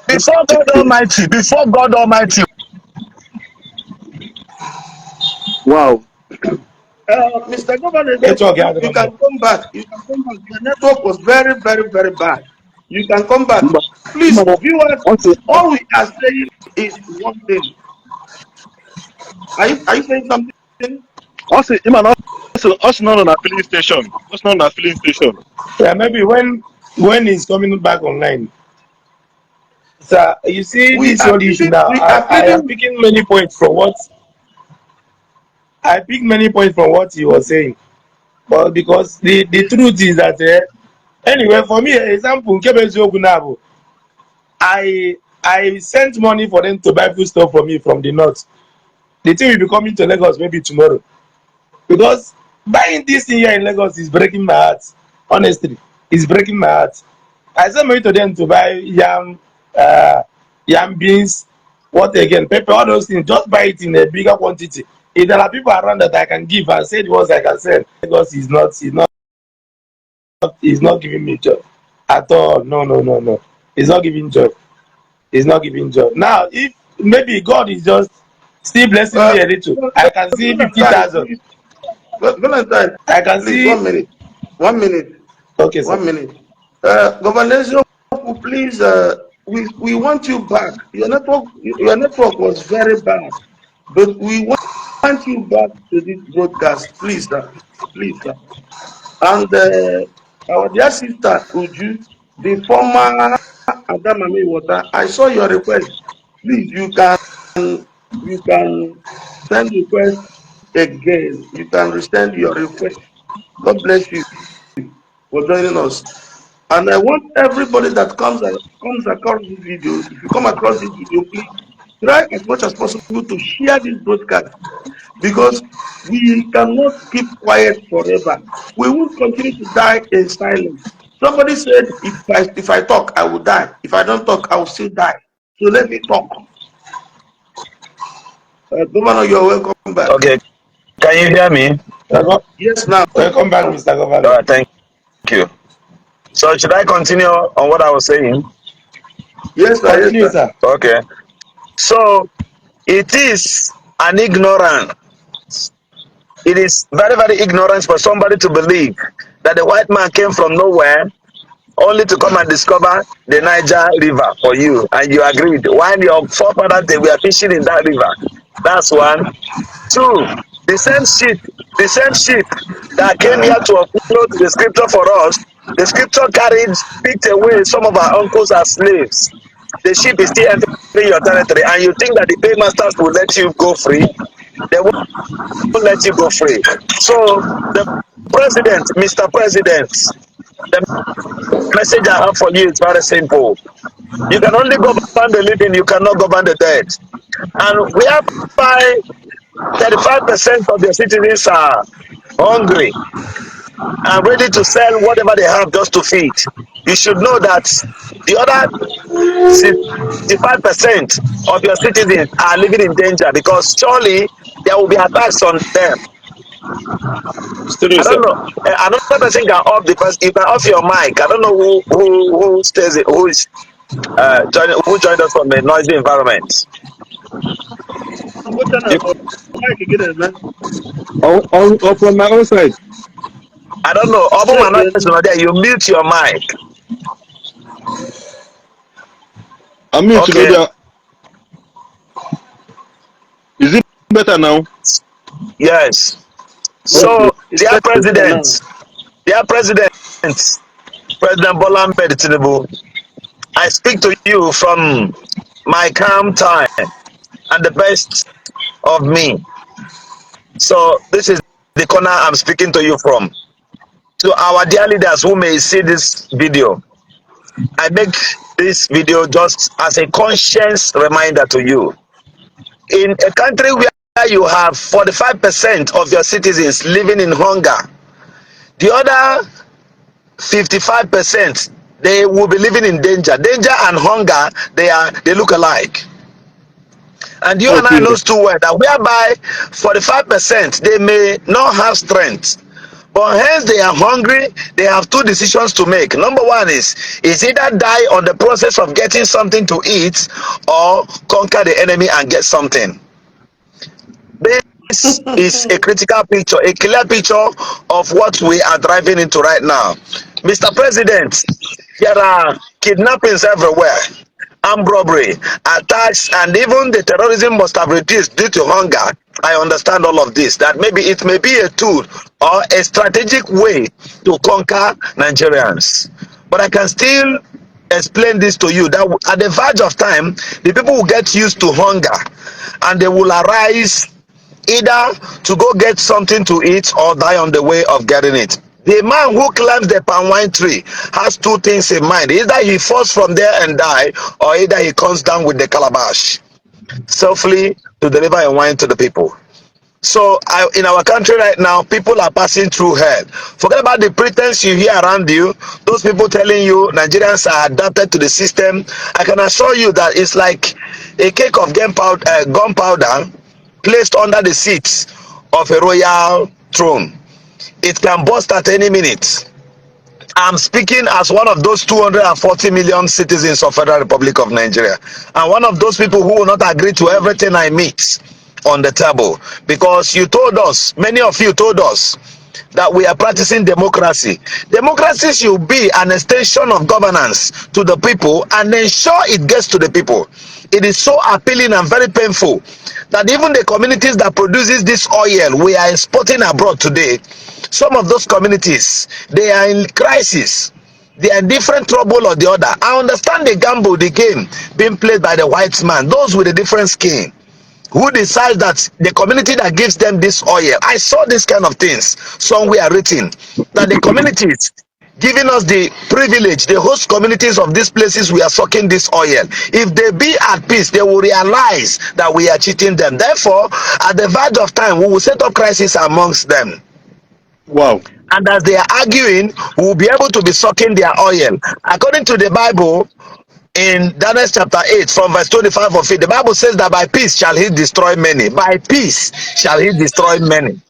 before God Almighty. Wow. Mr. Governor, you can come back. You can come back. The network was very, very, very bad. You can come back. Please, viewers, all we are saying is one thing. Are you saying something? Also, not on a filling station. Also not on a filling station. Yeah, maybe when he's coming back online. So you see this whole issue now. I am picking many points from what I picked many points from what he was saying. But because the truth is that anyway, for me, example, I sent money for them to buy food stuff for me from the north. The thing will be coming to Lagos maybe tomorrow. Because buying this thing here in Lagos is breaking my heart. Honestly, it's breaking my heart. I sent money to them to buy yam beans, what again, pepper, all those things. Just buy it in a bigger quantity. If there are people around that I can give and say the ones I can sell, because he's not giving me joy at all. No. He's not giving joy. He's not giving joy. Now, if maybe God is just still blessing me a little, I can see 50,000. I can see 1 minute. Okay, sir. 1 minute. Governor, please, we want you back. Your network was very bad, but we want you back to this broadcast, please, sir. Please, sir. And our dear sister Uju, the former Adamami Water, I saw your request. Please, you can send request again. You can resend your request. God bless you for joining us. And I want everybody that comes across this video, if you come across this video, please try as much as possible to share this broadcast, because we cannot keep quiet forever. We will continue to die in silence. Somebody said, if I talk, I will die. If I don't talk, I will still die. So let me talk. Governor, you're welcome back. Okay. Can you hear me? Yes, now. Welcome back, Mr. Governor. All right, thank you. So should I continue on what I was saying? Yes, sir. Continue, Yes, sir. sir. Okay. So it is an ignorance. It is very, very ignorant for somebody to believe that the white man came from nowhere only to come and discover the Niger River for you, and you agreed. While your forefathers they were fishing in that river. That's one. Two, the same ship that came here to upload the scripture for us, the scripture carried, picked away some of our uncles as slaves. The ship is still entering your territory, and you think that the paymasters will let you go free? They won't let you go free. So the president, Mr. President, the message I have for you is very simple. You can only govern the living, you cannot govern the dead. And whereby 35% of your citizens are hungry and ready to sell whatever they have just to feed, you should know that the other 65% of your citizens are living in danger, because surely there will be attacks on them. Studio, I sir. don't know. Another person can off the person. You can off your mic. I don't know who stays it, who joined us from a noisy environment. What kind You, of mic again, man? from my own side. I don't know. Open my noise Second, there. You mute your mic. I'm mute, Okay. maybe. Is it better now? Yes. Okay. So, it's better now. dear President, President Bola Ahmed Tinubu, I speak to you from my calm time and the best of me. So, this is the corner I'm speaking to you from. To our dear leaders who may see this video, I make this video just as a conscience reminder to you. In a country where you have 45% of your citizens living in hunger, the other 55% they will be living in danger. Danger and hunger, they look alike. And you and I Okay. knows too well that whereby 45% they may not have strength, but hence they are hungry. They have two decisions to make. Number one is either die on the process of getting something to eat, or conquer the enemy and get something. This is a critical picture, a clear picture of what we are driving into right now. Mr. President, there are kidnappings everywhere, armed robbery, attacks, and even the terrorism must have reduced due to hunger. I understand all of this, that maybe it may be a tool or a strategic way to conquer Nigerians. But I can still explain this to you, that at the verge of time, the people will get used to hunger and they will arise either to go get something to eat or die on the way of getting it. The man who climbs the palm wine tree has two things in mind: either he falls from there and die, or either he comes down with the calabash selfly to deliver a wine to the people. So in our country right now, people are passing through hell. Forget about the pretense you hear around you. Those people telling you Nigerians are adapted to the system. I can assure you that it's like a cake of gunpowder placed under the seat of a royal throne. It can burst at any minute. I'm speaking as one of those 240 million citizens of Federal Republic of Nigeria, and one of those people who will not agree to everything I meet on the table, because you told us, many of you told us, that we are practicing democracy. Democracy should be an extension of governance to the people and ensure it gets to the people. It is so appealing and very painful that even the communities that produces this oil we are exporting abroad today, some of those communities, they are in crisis. They are in different trouble or the other. I understand the gamble, the game being played by the white man, those with a different skin, who decides that the community that gives them this oil. I saw this kind of things somewhere written, that the communities giving us the privilege, the host communities of these places we are sucking this oil, if they be at peace, they will realize that we are cheating them. Therefore, at the verge of time, we will set up crisis amongst them. Wow. And as they are arguing, we will be able to be sucking their oil. According to the Bible, in Daniel chapter 8 from verse 25 of it, the Bible says that by peace shall he destroy many. By peace shall he destroy many.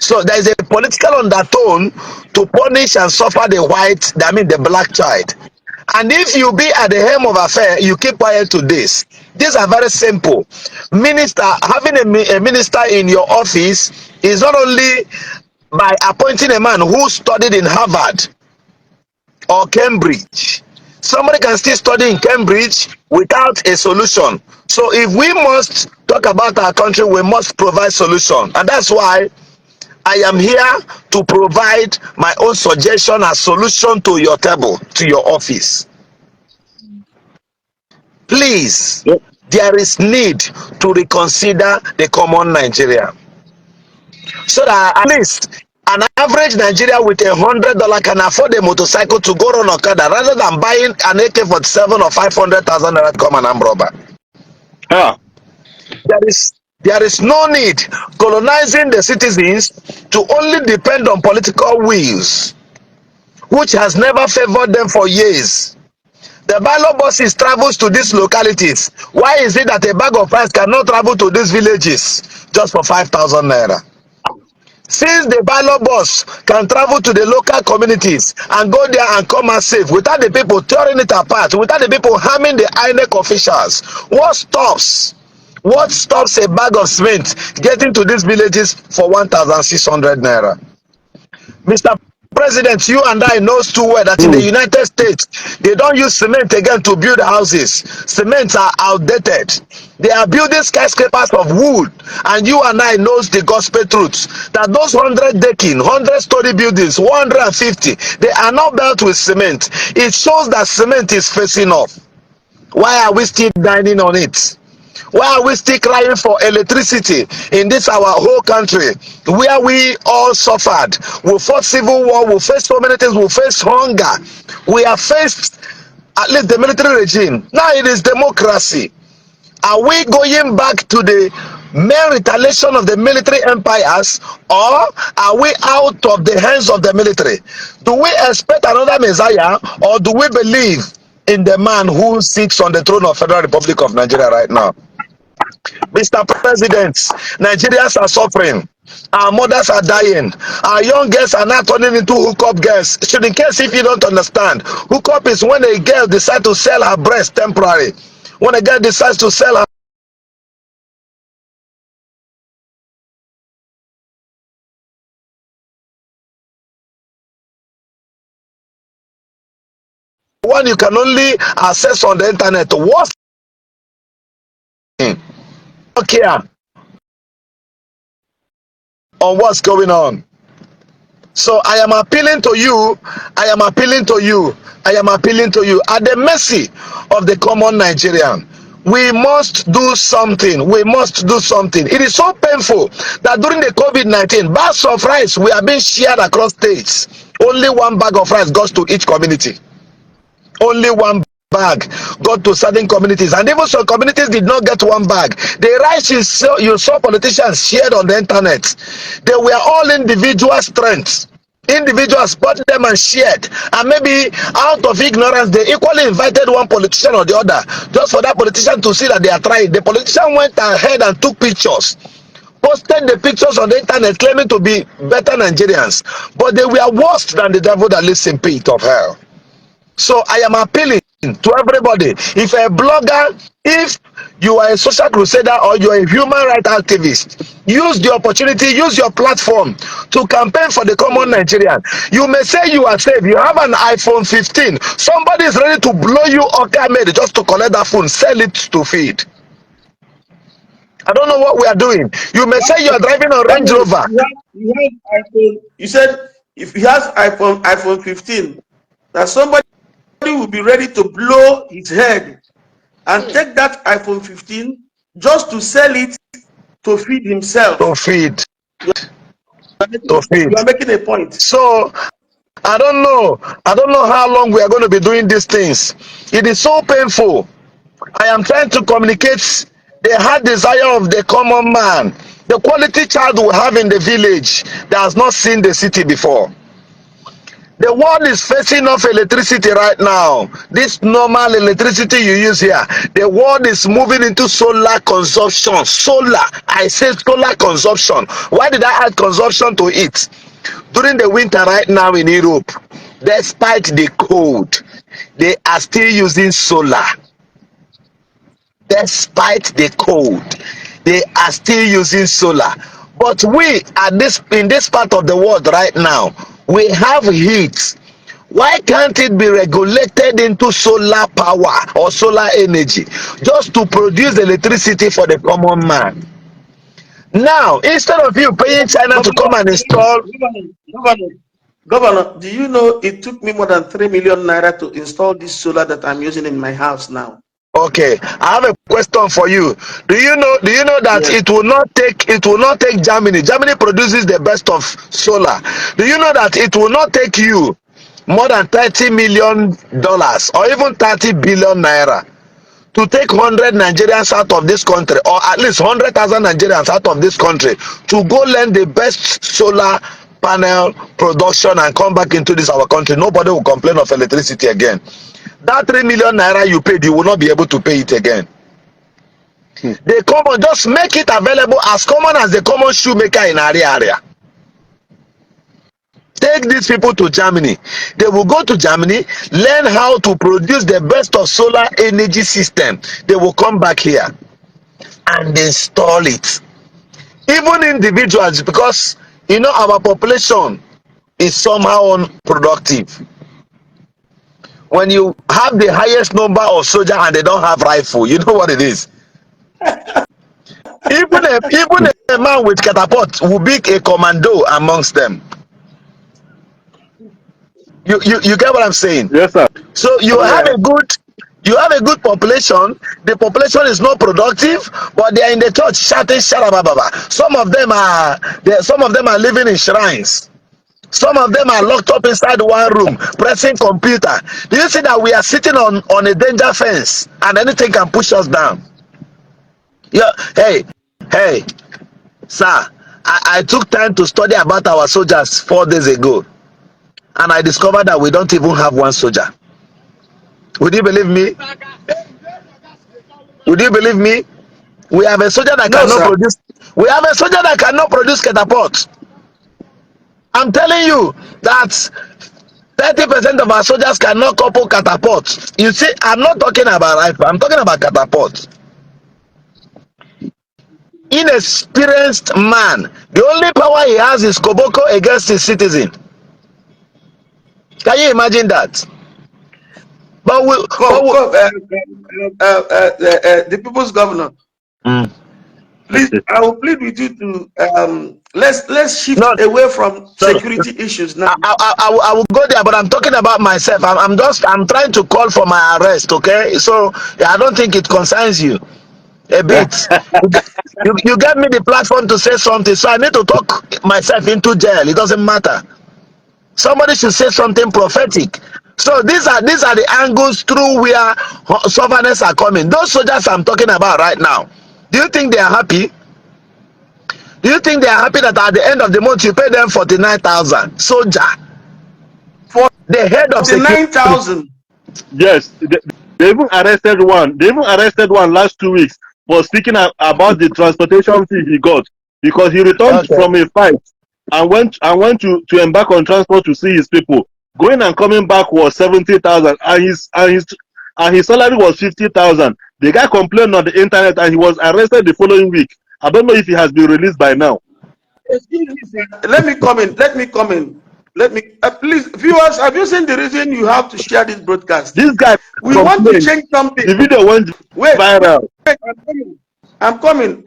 So there is a political undertone to punish and suffer the black child. And if you be at the helm of affair, you keep quiet to this. These are very simple. Having a minister in your office is not only by appointing a man who studied in Harvard or Cambridge. Somebody can still study in Cambridge without a solution. So if we must talk about our country, we must provide solution. And that's why I am here to provide my own suggestion as solution to your table, to your office. Please, Yep. there is need to reconsider the common Nigeria. So that at least an average Nigeria with $100 can afford a motorcycle to go on Okada rather than buying an AK-47 or 500,000 naira to come and arm robber. Ah. There is no need colonizing the citizens to only depend on political wills, which has never favored them for years. The ballot buses travels to these localities. Why is it that a bag of rice cannot travel to these villages just for 5,000 naira? Since the ballot bus can travel to the local communities and go there and come out safe without the people tearing it apart, without the people harming the INEC officials, what stops a bag of cement getting to these villages for 1,600 naira? Mr. President, you and I knows too well that in the United States, they don't use cement again to build houses. Cements are outdated. They are building skyscrapers of wood. And you and I knows the gospel truth that those 100 decking, 100-story buildings, 150, they are not built with cement. It shows that cement is facing off. Why are we still dining on it? Why are we still crying for electricity in this our whole country where we all suffered? We fought civil war, we faced so many things, we faced hunger. We have faced at least the military regime. Now it is democracy. Are we going back to the mere retaliation of the military empires, or are we out of the hands of the military? Do we expect another Messiah, or do we believe in the man who sits on the throne of Federal Republic of Nigeria right now? Mr. President, Nigerians are suffering. Our mothers are dying. Our young girls are now turning into hookup girls. Should in case if you don't understand, hookup is when a girl decides to sell her breast temporarily. When a girl decides to sell her one you can only access on the internet. What's okay on what's going on? So I am appealing to you, I am appealing to you, I am appealing to you at the mercy of the common Nigerian. We must do something. We must do something. It is so painful that during the COVID-19, bags of rice were being shared across states. Only one bag of rice goes to each community. Only one bag got to certain communities, and even some communities did not get one bag. The rice you saw politicians shared on the internet, they were all individual strengths. Individuals bought them and shared, and maybe out of ignorance they equally invited one politician or the other just for that politician to see that they are trying. The politician went ahead and took pictures, posted the pictures on the internet claiming to be better Nigerians, but they were worse than the devil that lives in pit of hell. So I am appealing to everybody. If a blogger, if you are a social crusader, or you are a human rights activist, use the opportunity, use your platform to campaign for the common Nigerian. You may say you are safe. You have an iPhone 15. Somebody is ready to blow you Okamade just to collect that phone, sell it to feed. I don't know what we are doing. You may say you are driving a Range Rover. You have iPhone. You said if he has iPhone 15, that somebody will be ready to blow his head and take that iPhone 15 just to sell it to feed himself. To feed. You are making a point. So I don't know how long we are going to be doing these things. It is so painful. I am trying to communicate the heart desire of the common man, the quality child we have in the village that has not seen the city before. The world is facing off electricity right now. This normal electricity you use here, the world is moving into solar consumption. Solar, I say solar consumption. Why did I add consumption to it? During the winter right now in Europe, despite the cold, they are still using solar. Despite the cold, they are still using solar. But we in this part of the world right now, we have heat. Why can't it be regulated into solar power or solar energy just to produce electricity for the common man? Now, instead of you paying China to come and install... Governor, do you know it took me more than 3 million naira to install this solar that I'm using in my house now? Okay, I have a question for you. Do you know that Yes. it will not take Germany. Germany produces the best of solar. Do you know that it will not take you more than $30 million or even 30 billion naira to take 100 Nigerians out of this country, or at least 100,000 Nigerians out of this country, to go learn the best solar panel production and come back into this our country? Nobody will complain of electricity again. That 3 million naira you paid, you will not be able to pay it again. They come on, just make it available as common as the common shoemaker in our area. Take these people to Germany. They will go to Germany, learn how to produce the best of solar energy system. They will come back here and install it. Even individuals, because you know our population is somehow unproductive. When you have the highest number of soldiers and they don't have rifle, you know what it is. Even a man with catapult will be a commando amongst them. You get what I'm saying? Yes, sir. So you have a good population. The population is not productive, but they are in the church shouting sharababa. Some of them are living in shrines. Some of them are locked up inside one room pressing computer. Do you see that we are sitting on a danger fence and anything can push us down? Yeah. Hey, sir. I took time to study about our soldiers 4 days ago, and I discovered that we don't even have one soldier. Would you believe me? Would you believe me? We have a soldier that cannot produce. We have a soldier that cannot produce catapult. I'm telling you that 30% of our soldiers cannot couple catapult. You see, I'm not talking about rifle. I'm talking about catapult. Inexperienced man. The only power he has is koboko against his citizen. Can you imagine that? But the people's governor. Please, I will plead with you to let's shift away from security issues now. I will go there, but I'm talking about myself. I'm trying to call for my arrest. Okay, so I don't think it concerns you a bit. you gave me the platform to say something, so I need to talk myself into jail. It doesn't matter. Somebody should say something prophetic. So these are the angles through where sovereigns are coming. Those soldiers I'm talking about right now. Do you think they are happy? Do you think they are happy that at the end of the month you pay them 49,000 soldier for the head of 49,000? Yes, they even arrested one. They even arrested one last 2 weeks for speaking about the transportation fee he got because he returned from a fight and went to embark on transport to see his people. Going and coming back was 70,000, and his salary was 50,000. The guy complained on the internet and he was arrested the following week. I don't know if he has been released by now. Excuse me, sir. Let me come in. Please, viewers, have you seen the reason you have to share this broadcast? This guy, we want to change something. The video went viral. Wait, I'm coming.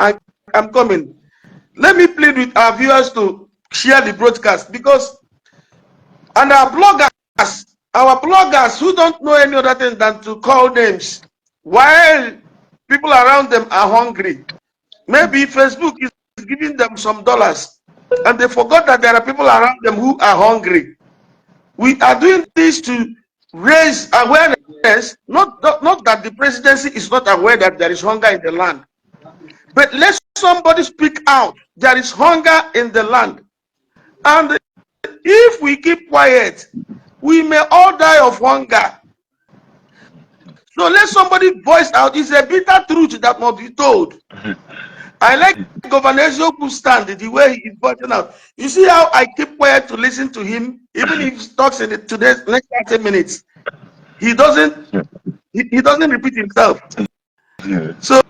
Let me plead with our viewers to share the broadcast because, and our bloggers who don't know any other thing than to call names while people around them are hungry. Maybe Facebook is giving them some dollars and they forgot that there are people around them who are hungry. We are doing this to raise awareness, not that the presidency is not aware that there is hunger in the land, but let somebody speak out. There is hunger in the land, and if we keep quiet, we may all die of hunger. So let somebody voice out. It's a bitter truth that must be told. I like Governor Zoku's stand, the way he is voicing out. You see how I keep quiet to listen to him, even if he talks in today's next 30 minutes. He doesn't repeat himself. So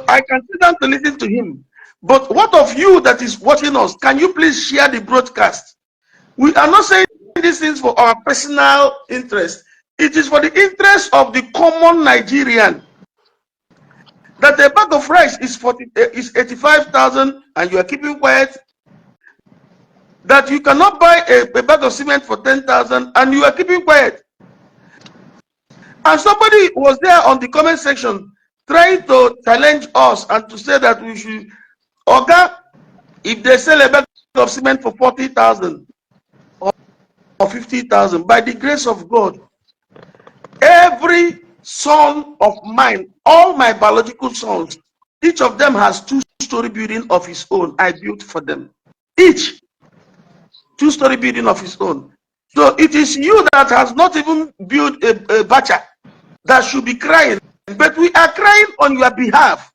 I can sit down to listen to him. But what of you that is watching us? Can you please share the broadcast? We are not saying these things for our personal interest. It is for the interest of the common Nigerian. That a bag of rice is 85,000 and you are keeping quiet. That you cannot buy a bag of cement for 10,000 and you are keeping quiet. And somebody was there on the comment section trying to challenge us and to say that we should, Oga, if they sell a bag of cement for 40,000 or 50,000, by the grace of God, every son of mine, all my biological sons, each of them has 2-story building of his own. I built for them. Each 2-story building of his own. So it is you that has not even built a bacha that should be crying, but we are crying on your behalf.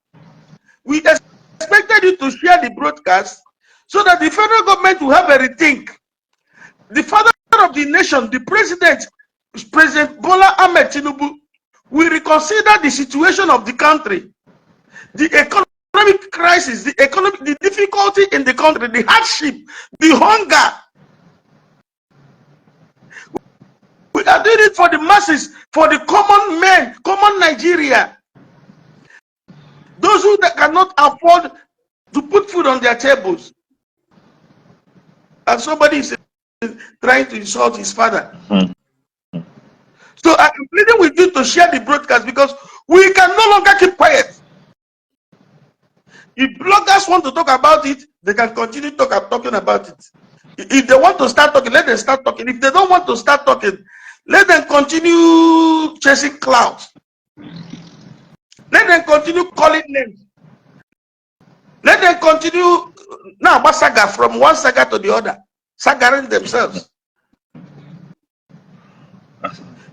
We expected you to share the broadcast so that the federal government will have a rethink. The father of the nation, the president, President Bola Ahmed Tinubu, will reconsider the situation of the country, the economic crisis, the difficulty in the country, the hardship, the hunger. We are doing it for the masses, for the common men, common Nigeria. Those who cannot afford to put food on their tables. And somebody is trying to insult his father. So I am pleading with you to share the broadcast because we can no longer keep quiet. If bloggers want to talk about it, they can continue talking about it. If they want to start talking, let them start talking. If they don't want to start talking, let them continue chasing clouds. Let them continue calling names. Let them continue now saga from one saga to the other, sagaring themselves.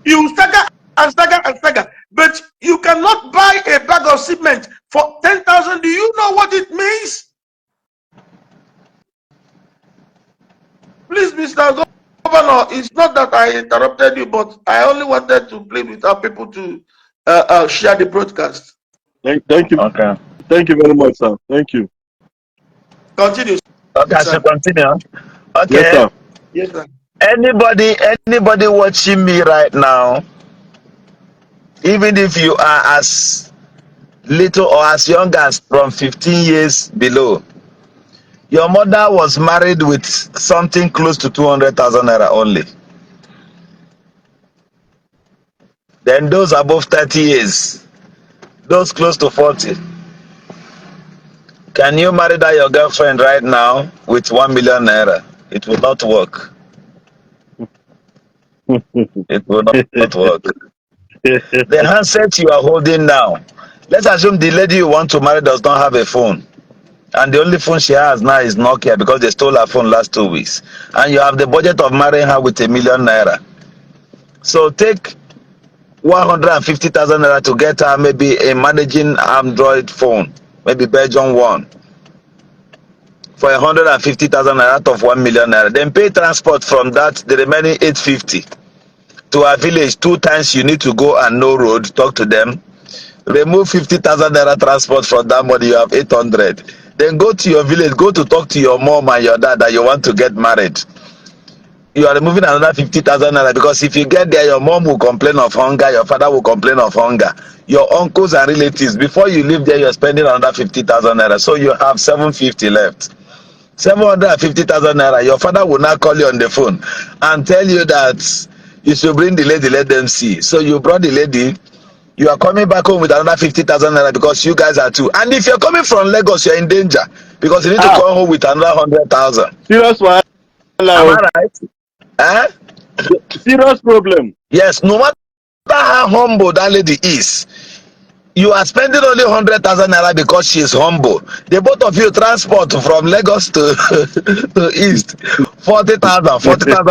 You saga and saga and saga, but you cannot buy a bag of cement for 10,000. Do you know what it means? Please, Mr. Governor, it's not that I interrupted you, but I only wanted to plead with our people to share the broadcast. Thank you. Okay. Thank you very much, sir. Thank you. Continue. Okay, I should continue. Okay. Yes, sir. Yes, sir. Anybody watching me right now, even if you are as little or as young as from 15 years below, your mother was married with something close to 200,000 naira only. Then those above 30 years, those close to 40, can you marry that your girlfriend right now with 1 million naira? It will not work. It will not work. The handset you are holding now, let's assume the lady you want to marry does not have a phone. And the only phone she has now is Nokia because they stole her phone last 2 weeks. And you have the budget of marrying her with 1 million naira. So take 150,000 naira to get her maybe a managing Android phone, maybe Belgium one, for 150,000 naira out of 1 million naira. Then pay transport from that, the remaining 850 to a village 2 times. You need to go and no road, talk to them. Remove 50,000 naira transport from that money, you have 800. Then go to your village, go to talk to your mom and your dad that you want to get married. You are removing another 50,000 naira because if you get there, your mom will complain of hunger, your father will complain of hunger, your uncles and relatives. Before you leave there, you're spending another 50,000 naira. So you have 750 left. 750,000 naira. Your father will now call you on the phone and tell you that you should bring the lady, let them see. So you brought the lady. You are coming back home with another 50,000 naira because you guys are two. And if you're coming from Lagos, you're in danger because you need to come home with another 100,000. Serious one. Am I right? Eh? Serious problem. Yes, no matter how humble that lady is, you are spending only 100,000 naira because she is humble. The both of you transport from Lagos to, to East, 40,000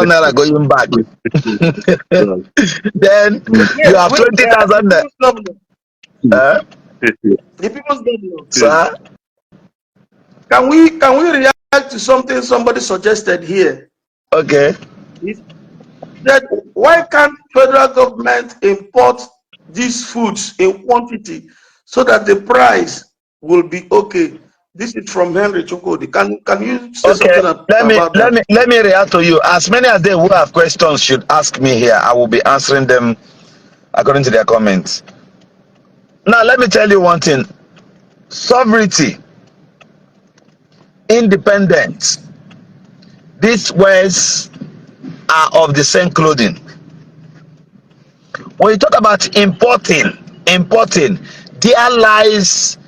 naira going back. Then you have 20,000 naira. The people's governor. Sir? Can we react to something somebody suggested here? Okay. He said, why can't federal government import these foods in quantity so that the price will be okay? This is from Henry Chukodi. Can you say Okay, something about that? let me react to you. As many as they who have questions should ask me here. I will be answering them according to their comments. Now, let me tell you one thing. Sovereignty, independence, these words are of the same clothing. When you talk about importing, there lies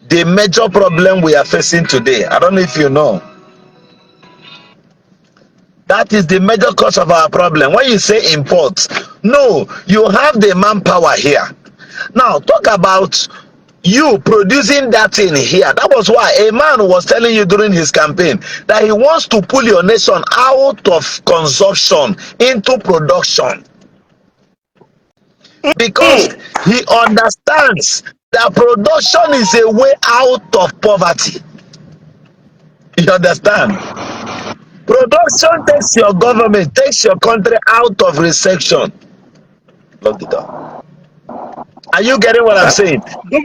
the major problem we are facing today. I don't know if you know. That is the major cause of our problem. When you say import, no, you have the manpower here. Now, talk about you producing that thing here. That was why a man was telling you during his campaign that he wants to pull your nation out of consumption into production, because he understands that production is a way out of poverty. You understand? Production takes your government, takes your country out of recession. Lock the door. Are you getting what I'm saying?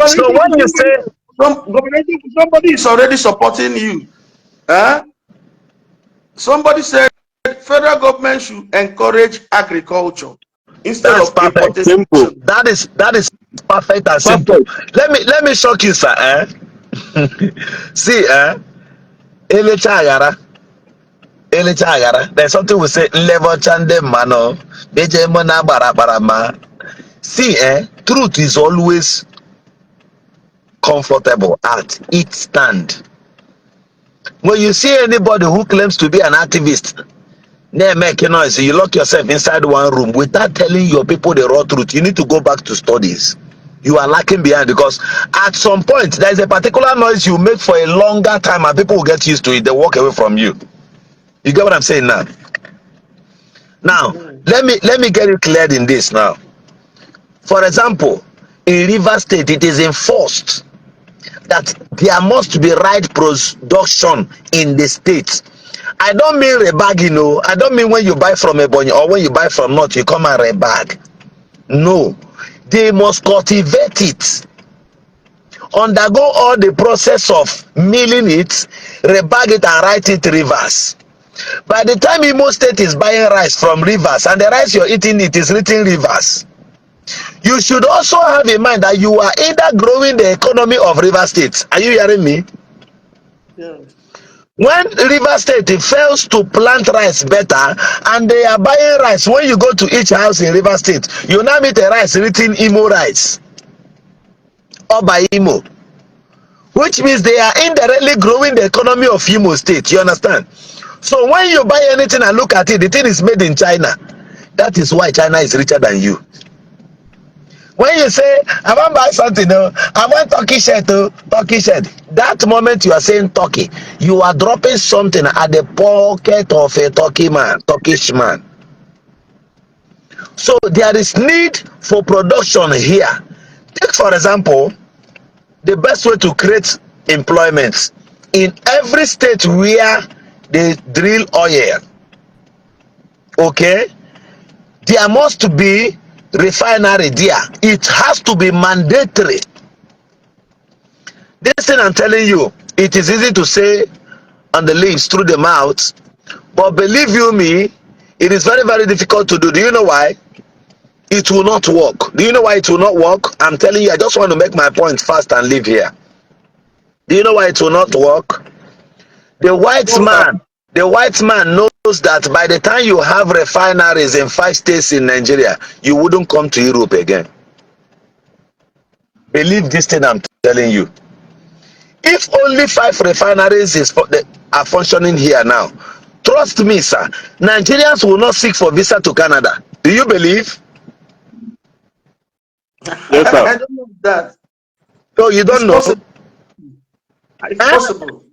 So when you say Somebody is already supporting you. Somebody said federal government should encourage agriculture instead that's of perfect. importing. Simple. That is perfect and simple. Let me shock you, sir. See, Elecha Agara. There's something we say level chande mano. See, truth is always comfortable at its stand. When you see anybody who claims to be an activist, they make noise, you lock yourself inside one room without telling your people the raw truth. You need to go back to studies. You are lacking behind, because at some point there is a particular noise you make for a longer time and people will get used to it. They walk away from you. You get what I'm saying now? Now, let me get it cleared in this now. For example, in Rivers State, it is enforced that there must be right production in the state. I don't mean rebagging, no. I don't mean when you buy from Ebonyi or when you buy from North, you come and rebag. No. They must cultivate it, undergo all the process of milling it, rebag it and write it reverse. By the time Imo State is buying rice from rivers and the rice you're eating it is written rivers, you should also have in mind that you are either growing the economy of River State. Are you hearing me? Yeah. When River State fails to plant rice better and they are buying rice, when you go to each house in River State, you now meet a rice written Imo rice or by Imo, which means they are indirectly growing the economy of Imo State. You understand? So when you buy anything and look at it, the thing is made in China. That is why China is richer than you. When you say, I want to buy something, I want turkey shirt, turkey shirt. That moment you are saying turkey, you are dropping something at the pocket of a Turkish man. So there is need for production here. Take for example, the best way to create employment in every state where they drill oil, okay, there must be refinery there. It has to be mandatory. This thing I'm telling you, it is easy to say on the lips through the mouth, but believe you me, it is very, very difficult to do. Do you know why? It will not work. Do you know why it will not work? I'm telling you, I just want to make my point fast and leave here. Do you know why it will not work? The white man knows that by the time you have refineries in 5 states in Nigeria, you wouldn't come to Europe again. Believe this thing I'm telling you. If only 5 refineries are functioning here now, trust me, sir, Nigerians will not seek for visa to Canada. Do you believe? Yes, sir. I don't know that. No, you don't know. Possible. It's possible.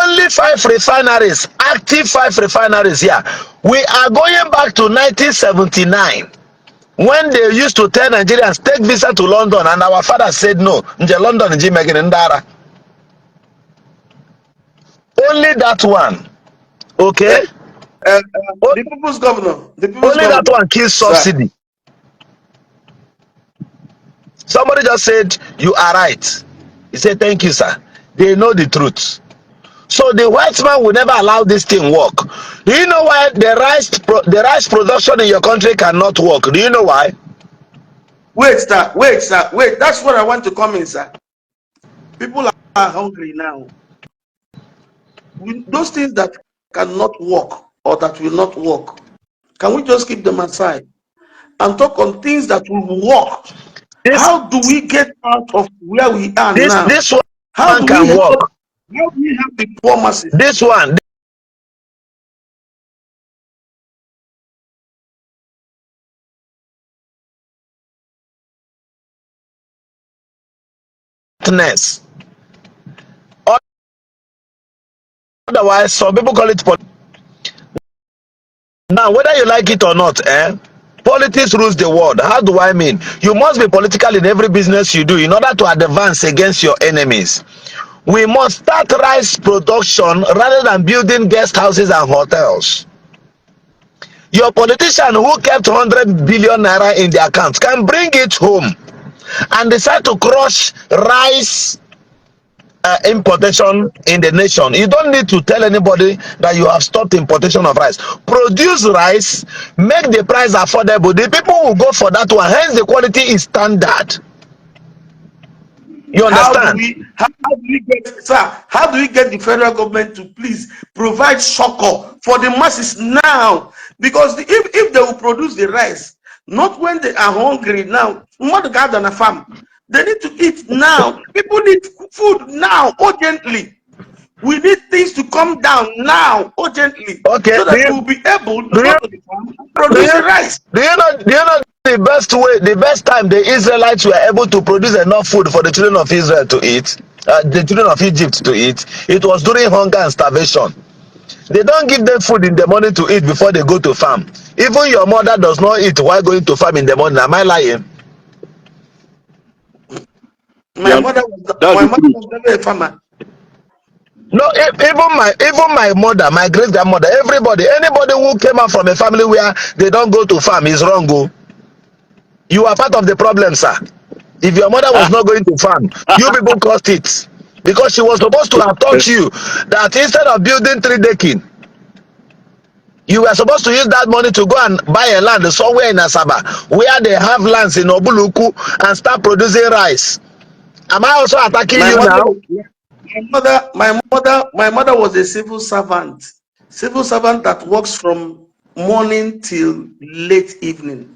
Only 5 refineries, active 5 refineries here. We are going back to 1979 when they used to tell Nigerians take visa to London, and our father said no. London is Ndara. Only that one, okay? The people's governor. Only that one kills subsidy. Somebody just said you are right. He said thank you, sir. They know the truth. So the white man will never allow this thing work. Do you know why the rice production in your country cannot work? Do you know why? Wait, sir. Wait, sir. Wait. That's what I want to come in, sir. People are hungry now. Those things that cannot work or that will not work, can we just keep them aside and talk on things that will work? How do we get out of where we are now? This one How do can work. How do we have the poor masses? This one. Otherwise, some people call it politics. Now, whether you like it or not, politics rules the world. How do I mean? You must be political in every business you do in order to advance against your enemies. We must start rice production rather than building guest houses and hotels. Your politician who kept 100 billion naira in the account can bring it home and decide to crush rice importation in the nation. You don't need to tell anybody that you have stopped importation of rice. Produce rice, make the price affordable. The people will go for that one. Hence, the quality is standard. You understand? How do we get the federal government to please provide succor for the masses now? Because if they will produce the rice, not when they are hungry now, not God on a farm. They need to eat now. People need food now, urgently. We need things to come down now, urgently. Okay. So that we will be able to go to the farm and produce the rice. Do you know the best way, the best time the Israelites were able to produce enough food for the children of Israel to eat, the children of Egypt to eat? It was during hunger and starvation. They don't give them food in the morning to eat before they go to farm. Even your mother does not eat while going to farm in the morning. Am I lying? My mother was never a farmer. No, even my mother, my great grandmother, everybody, anybody who came out from a family where they don't go to farm is wrong. Go. You are part of the problem, sir. If your mother was not going to farm, you people caused it. Because she was supposed to have taught you that instead of building 3 decking, you were supposed to use that money to go and buy a land somewhere in Asaba, where they have lands in Obuluku and start producing rice. Am I also attacking you now? My mother was a civil servant that works from morning till late evening.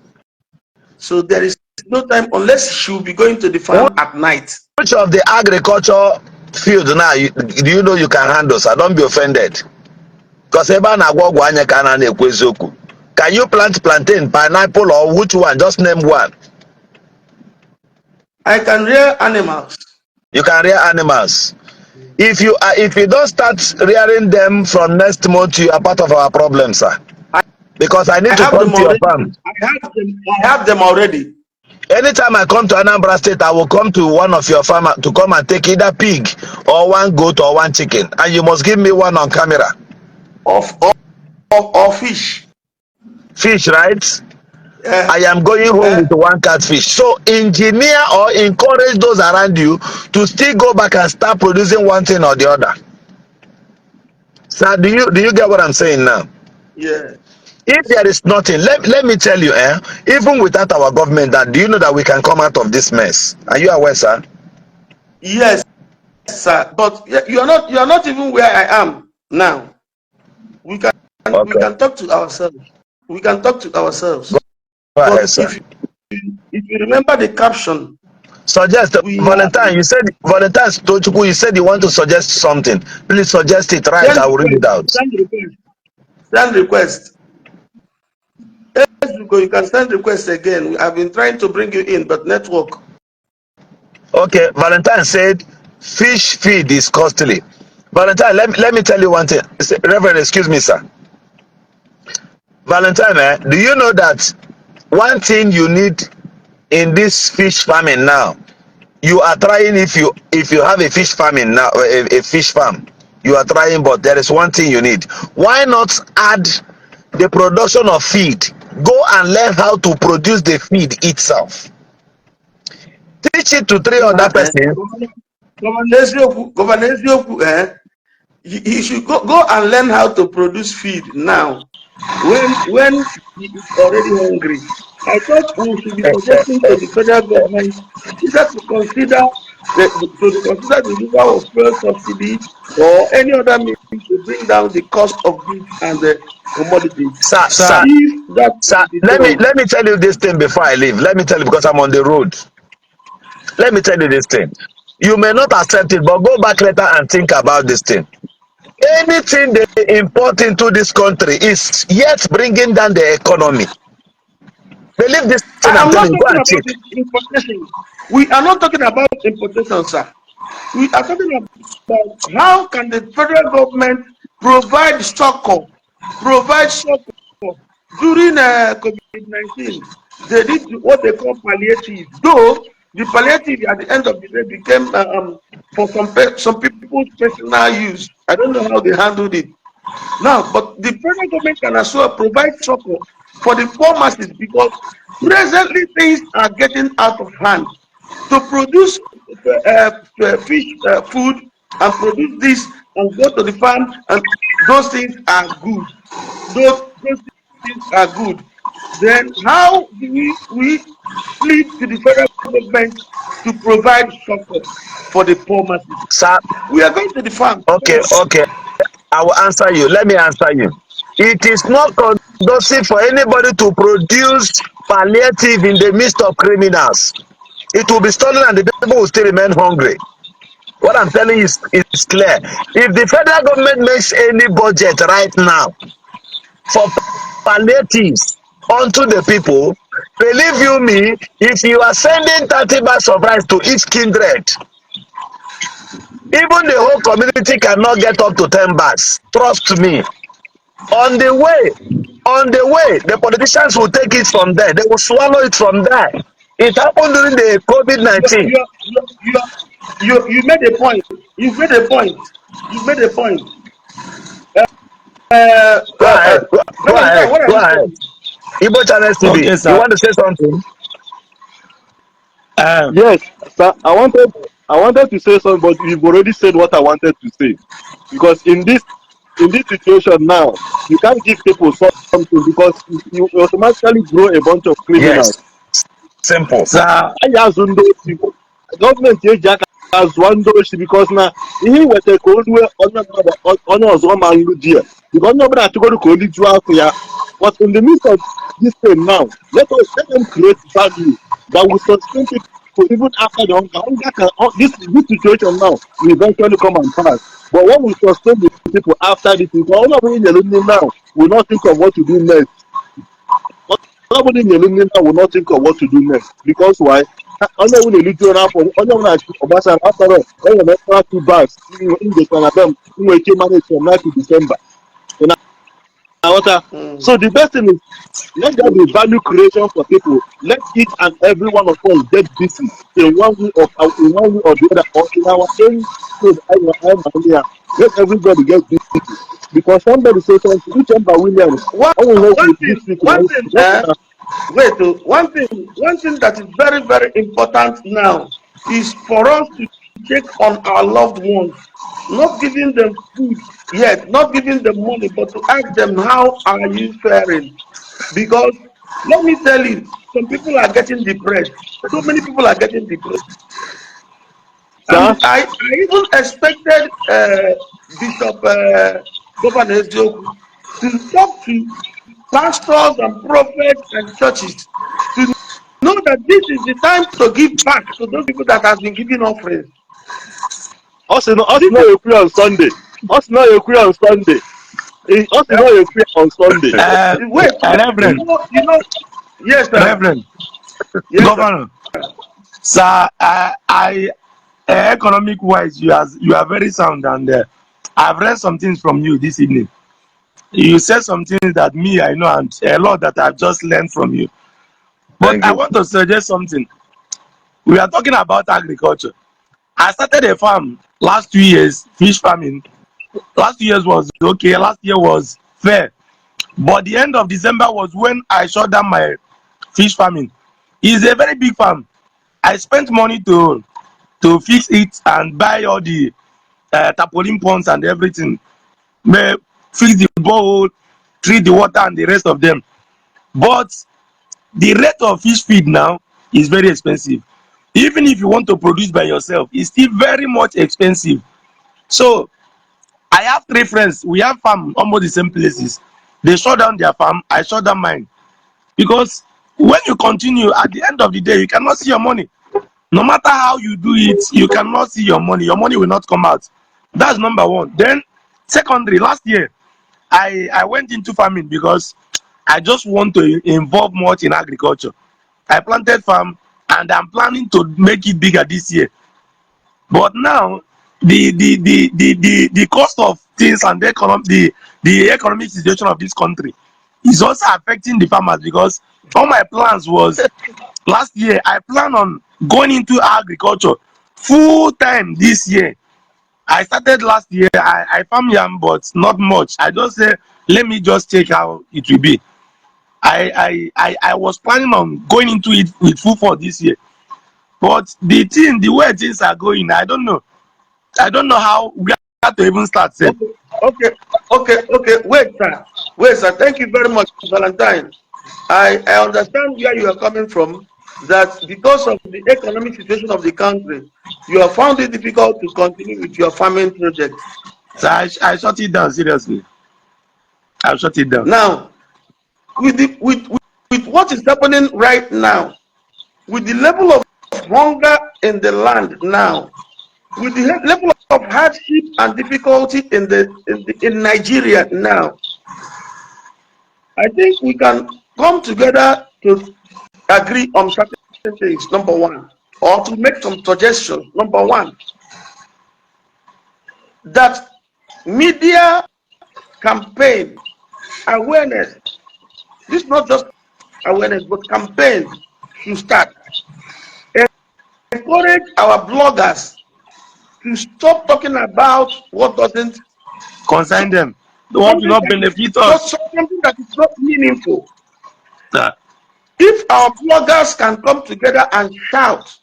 So there is no time unless she will be going to the farm at night. Which of the agriculture field now do you know you can handle, sir? Don't be offended. Because can you plant plantain, pineapple, or which one? Just name one. I can rear animals. You can rear animals. If you don't start rearing them from next month, you are part of our problem, sir. Because I need to come to your farm. I have them already. Anytime I come to Anambra State, I will come to one of your farmers to come and take either pig or one goat or one chicken, and you must give me one on camera. Or fish. Fish, right? I am going home with one catfish. So engineer or encourage those around you to still go back and start producing one thing or the other. Sir, do you get what I'm saying now? Yeah. If there is nothing, let me tell you, even without our government, that do you know that we can come out of this mess? Are you aware, sir? Yes, sir. But you are not even where I am now. We can talk to ourselves. We can talk to ourselves. Go ahead, but sir. if you remember the caption, suggest Valentine. You said Valentine Tochukwu, you said you want to suggest something. Please suggest it right. I will read it out. Send request. You can send request again. I've been trying to bring you in, but network. Okay, Valentine said fish feed is costly. Valentine, let me tell you one thing. Reverend, excuse me, sir. Valentine, do you know that one thing you need in this fish farming now? You are trying, if you have a fish farming now, a fish farm, you are trying, but there is one thing you need. Why not add the production of feed? Go and learn how to produce the feed itself. Teach it to 3 other persons. Governor Ezioku, he should go and learn how to produce feed now. When he is already hungry. I thought we should be suggesting to the federal government either to consider the removal of fuel subsidy or any other means to bring down the cost of goods and the commodities. Sir, If that sir, be let done, me tell you this thing before I leave. Let me tell you because I'm on the road. Let me tell you this thing. You may not accept it, but go back later and think about this thing. Anything they import into this country is yet bringing down the economy. Believe this thing I I'm am not telling you. Go talking and about check. importation. We are not talking about importation, sir. We are talking about how can the federal government provide succor during COVID-19. They did what they call palliative. Though the palliative at the end of the day became for some people's personal use. I don't know how they handled it. Now, but the federal government can also provide succor for the poor masses because presently things are getting out of hand. To produce fish food and produce this and go to the farm, and those things are good. Those things are good. Then how do we plead to the federal government to provide support for the poor masses? Sir, We are going to the farm. okay. I will answer you. Let me answer you. It is not conducive for anybody to produce palliative in the midst of criminals. It will be stolen and the people will still remain hungry. What I'm telling you is clear. If the federal government makes any budget right now for palliatives onto the people, believe you me, if you are sending 30 bags of rice to each kindred, even the whole community cannot get up to 10 bags. Trust me. On the way, the politicians will take it from there. They will swallow it from there. It happened during the COVID-19. You made a point. You made a point. You made a point. Go ahead. What are Go you ahead. saying? Igbo Channel TV. Okay, You sir. want to say something? Yes, sir. I wanted to say something, but you've already said what I wanted to say. Because in this situation now, you can't give people something because you automatically grow a bunch of criminals. Yes. Simple. Sir, Government eji aka azụọ ndị ochi because na ihe iweta ka o rue onye ọzọ ma nlu di ya because onye ọbụla achọgoro ka o lijuo afọ ya. But in the midst of this thing now, let them create value that will sustain people even after the hunger. This situation now will eventually come and pass. But what will sustain the people after this is all of them now will not think of what to do next. Nobody in the now will not think of what to do next. Because why? Onye will religion after onye will Obasa after all, when you make 2 bags in the Canada, you will manage from now to December. So the best thing is let there be value creation for people. Let each and every one of us get busy in one way or the other, or in our own. Let everybody get busy. Because somebody says something, which Williams, One thing that is very, very important now is for us to check on our loved ones, not giving them food yet, not giving them money, but to ask them, how are you faring? Because let me tell you, some people are getting depressed. So many people are getting depressed. And I even expected Bishop Governor Ezioku to talk to pastors and prophets and churches to know that this is the time to give back to those people that have been giving offerings. Us know you pray on Sunday. Us know you pray on Sunday. Us know you pray on Sunday. Wait, Reverend. You know, yes, sir. Reverend. Yes, Governor. Sir, economic wise, you are very sound, and I've read some things from you this evening. You said some things that I know, and a lot that I've just learned from you. But I want to suggest something. We are talking about agriculture. I started a farm last 2 years, fish farming. Last 2 years was okay. Last year was fair. But the end of December was when I shut down my fish farming. It's a very big farm. I spent money to to fix it and buy all the tarpaulin ponds and everything. May fix the borehole, treat the water and the rest of them. But the rate of fish feed now is very expensive. Even if you want to produce by yourself, it's still very much expensive. So I have 3 friends. We have farm almost the same places. They shut down their farm. I shut down mine. Because when you continue, at the end of the day, you cannot see your money. No matter how you do it, you cannot see your money. Your money will not come out. That's number one. Then, secondary, last year, I went into farming because I just want to involve much in agriculture. I planted farm and I'm planning to make it bigger this year. But now, the cost of things and the economic situation of this country is also affecting the farmers, because all my plans was last year I plan on going into agriculture full time this year. I started last year. I farm yam, but not much. I just say let me just check how it will be. I was planning on going into it with full force this year, but the way things are going, I don't know how we have to even start. Say. Okay. Wait, sir. Thank you very much, Valentine. I understand where you are coming from. That because of the economic situation of the country, you have found it difficult to continue with your farming project. So I shut it down, seriously. I'll shut it down. Now, with what is happening right now, with the level of hunger in the land now, with the level of hardship and difficulty in Nigeria now, I think we can come together to agree on certain things, number one, or to make some suggestions. Number one, that media campaign awareness, this is not just awareness, but campaign should start. Encourage our bloggers to stop talking about what doesn't concern them, the one do not benefit us. Something that is not meaningful. If our bloggers can come together and shout,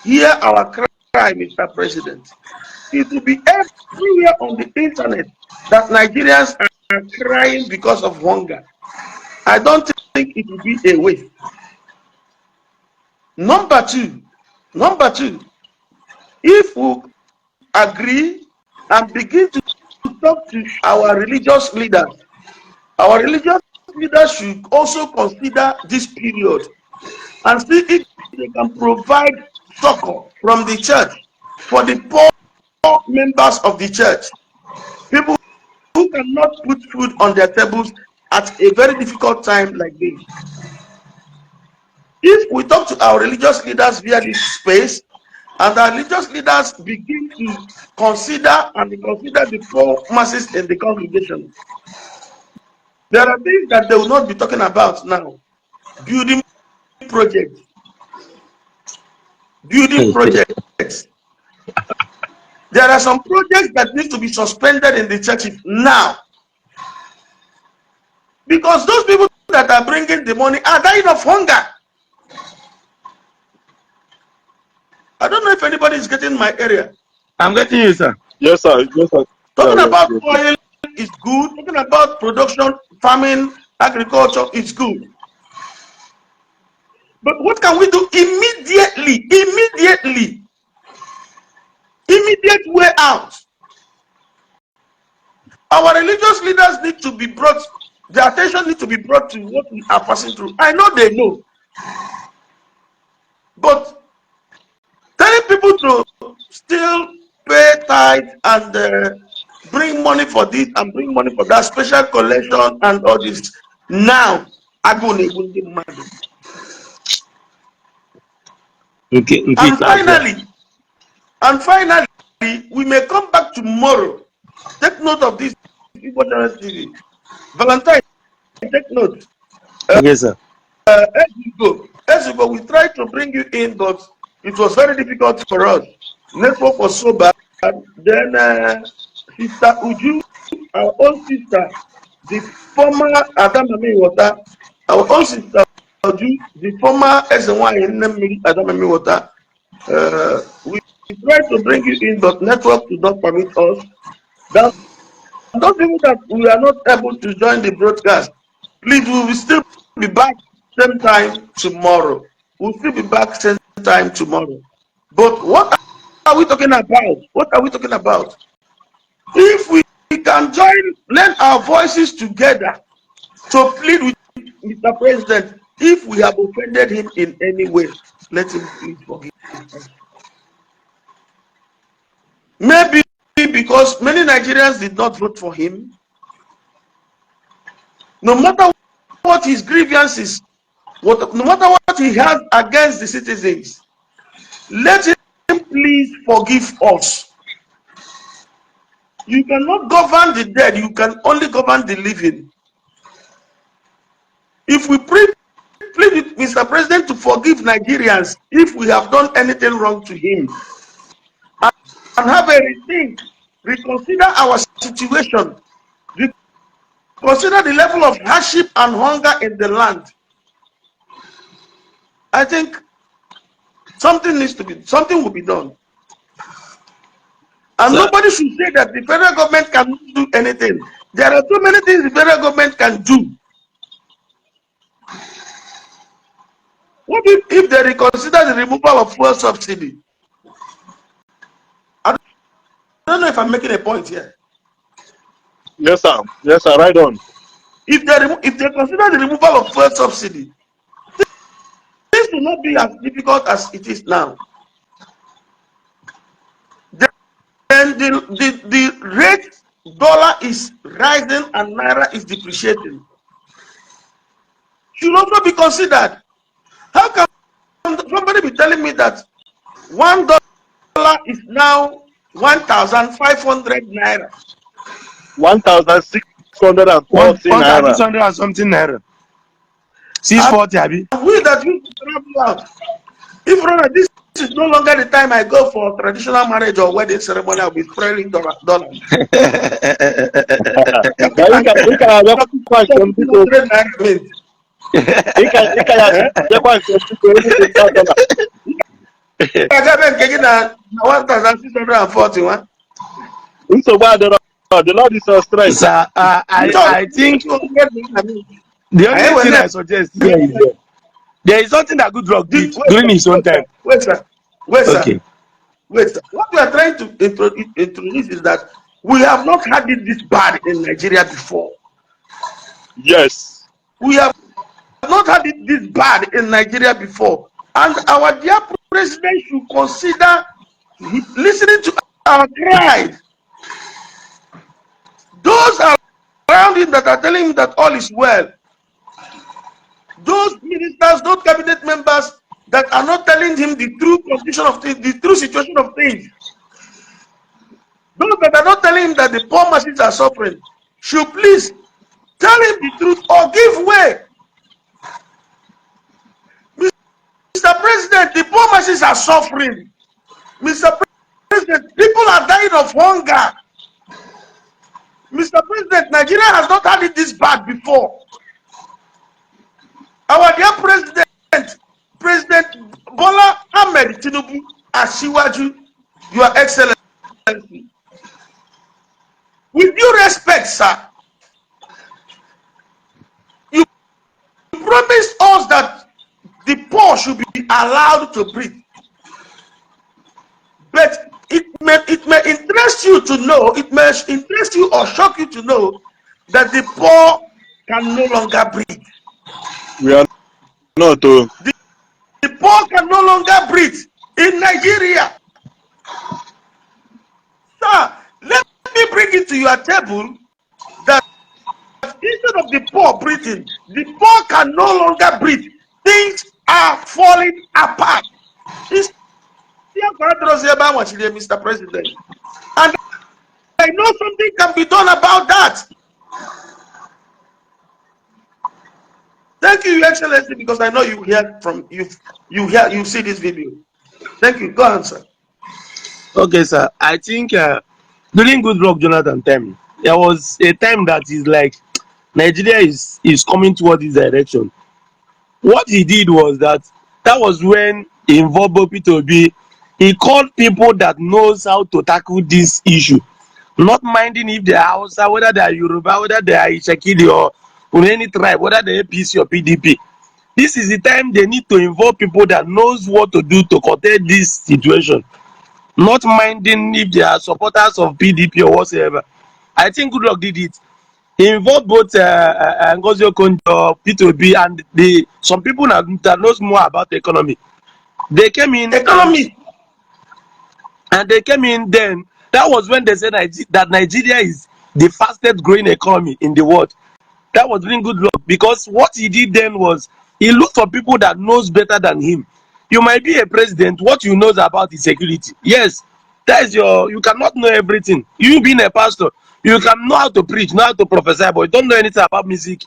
hear our cry, Mr. President, it will be everywhere on the internet that Nigerians are crying because of hunger. I don't think it will be a waste. Number two, if we agree and begin to talk to our religious leaders should also consider this period and see if they can provide succor from the church for the poor members of the church, people who cannot put food on their tables at a very difficult time like this. If we talk to our religious leaders via this space, and our religious leaders begin to consider the poor masses in the congregation, there are things that they will not be talking about now. Building projects. There are some projects that need to be suspended in the churches now, because those people that are bringing the money are dying of hunger. I don't know if anybody is getting my area. I'm getting you, sir. Yes, sir. Talking about oil is good. Talking about production, farming, agriculture is good. But what can we do immediately? Immediate way out. Our religious leaders need to be brought, their attention needs to be brought to what we are passing through. I know they know. But telling people to still pay tithe and bring money for this and bring money for that, special collection and all this. Now, agwu madu. Okay. And finally, we may come back tomorrow. Take note of this. TV. Valentine, take note. Yes, sir. As you go, we tried to bring you in, but it was very difficult for us. Network was so bad. Then Sister Uju, our own sister, the former Adamami Water, our own sister Uju, the former SNY Adamami Water, We tried to bring you in, but network did not permit us. That those people that we are not able to join the broadcast, please, we will still be back same time tomorrow. We'll still be back same time tomorrow. But what are we talking about? What are we talking about? If we can join, lend our voices together to plead with Mr. President, if we have offended him in any way, let him please forgive us. Maybe because many Nigerians did not vote for him. No matter what his grievances, no matter what he has against the citizens, let him please forgive us. You cannot govern the dead, you can only govern the living. If we plead with Mr. President to forgive Nigerians if we have done anything wrong to him, and have a rethink, reconsider our situation, consider the level of hardship and hunger in the land, I think something will be done. And nobody should say that the federal government cannot do anything. There are too many things the federal government can do. What if they reconsider the removal of fuel subsidy? I don't know if I'm making a point here. Yes, sir. Yes, sir. Right on. If they consider the removal of fuel subsidy, this will not be as difficult as it is now. Then the rate dollar is rising and naira is depreciating. Should also be considered. How can somebody be telling me that $1 is now 1,500 naira? 1,640 naira. 1,600 and something naira. 640, Abi. We that used to travel out. If rather this is no longer the time I go for traditional marriage or wedding ceremony, I'll be spraying dollars. The Lord is our strength. Sir, I think the only thing I suggest here is there is something that Good Rock did during his own time. Wait, sir. Wait, sir. What we are trying to introduce is that we have not had it this bad in Nigeria before. Yes. We have not had it this bad in Nigeria before. And our dear president should consider listening to our cries. Those around him that are telling him that all is well. Those ministers, those cabinet members that are not telling him the true condition of things, the true situation of things. Those that are not telling him that the poor masses are suffering, should please tell him the truth or give way. Mr. President, the poor masses are suffering. Mr. President, people are dying of hunger. Mr. President, Nigeria has not had it this bad before. Our dear President, President Bola Ahmed Tinubu, Iwaji, Your Excellency. With due respect, sir, you promised us that the poor should be allowed to breathe. But it may interest you to know, it may interest you or shock you to know that the poor can no longer breathe. We are not. The poor can no longer breathe in Nigeria. Sir, let me bring it to your table that instead of the poor breathing, the poor can no longer breathe. Things are falling apart. Mr. President. And I know something can be done about that. Thank you, Your Excellency, because I know you hear from you see this video. Thank you. Go on, sir. Okay, sir. I think during Good Rock Jonathan time, there was a time that is like Nigeria is coming toward this direction. What he did was that was when he involved Bobble to be He called people that knows how to tackle this issue, not minding if they are Hausa, whether they are Yoruba, whether they are Ishakidi or any tribe, whether they are APC or PDP. This is the time they need to involve people that knows what to do to curtail this situation, not minding if they are supporters of PDP or whatsoever. I think Goodluck did it. He involved both Ngozi Okonjo, P2B, and some people that knows more about the economy. They came in. Economy. And they came in then. That was when they said that Nigeria is the fastest growing economy in the world. That was doing good luck, because what he did then was he looked for people that knows better than him. You might be a president, what you know about is security. Yes, that is you cannot know everything. You being a pastor, you can know how to preach, know how to prophesy, but you don't know anything about music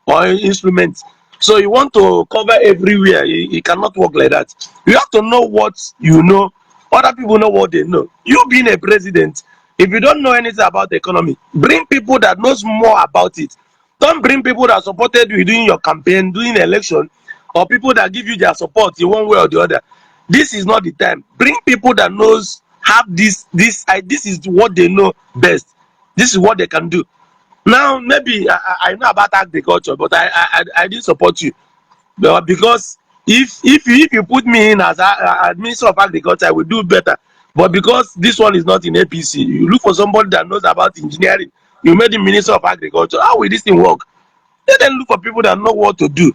or instruments. So you want to cover everywhere. You cannot work like that. You have to know what you know. Other people know what they know. You being a president, if you don't know anything about the economy, bring people that knows more about it. Don't bring people that supported you during your campaign, during the election, or people that give you their support in one way or the other. This is not the time. Bring people that knows have this is what they know best. This is what they can do. Now maybe I know about agriculture, but I didn't support you, because if you put me in as a minister of agriculture, I will do better. But because this one is not in APC, you look for somebody that knows about engineering. You made him minister of agriculture. How will this thing work? Let them look for people that know what to do.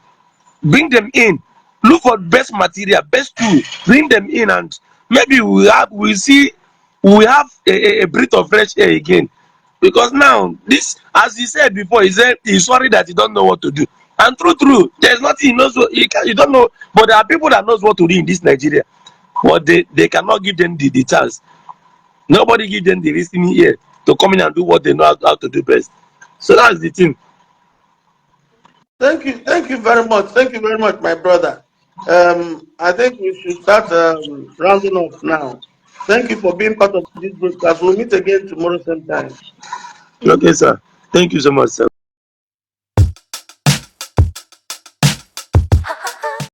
Bring them in. Look for best material, best tool. Bring them in, and maybe we have a breath of fresh air again. Because now this, as he said before, he said he's sorry that he don't know what to do. And true, there's nothing he knows. You don't know, but there are people that knows what to do in this Nigeria, but they cannot give them the chance. Nobody give them the listening ear to come in and do what they know how to do best. So that's the thing. Thank you very much, my brother. I think we should start rounding off now. Thank you for being part of this broadcast. We'll meet again tomorrow same time. Okay, sir. Thank you so much, sir.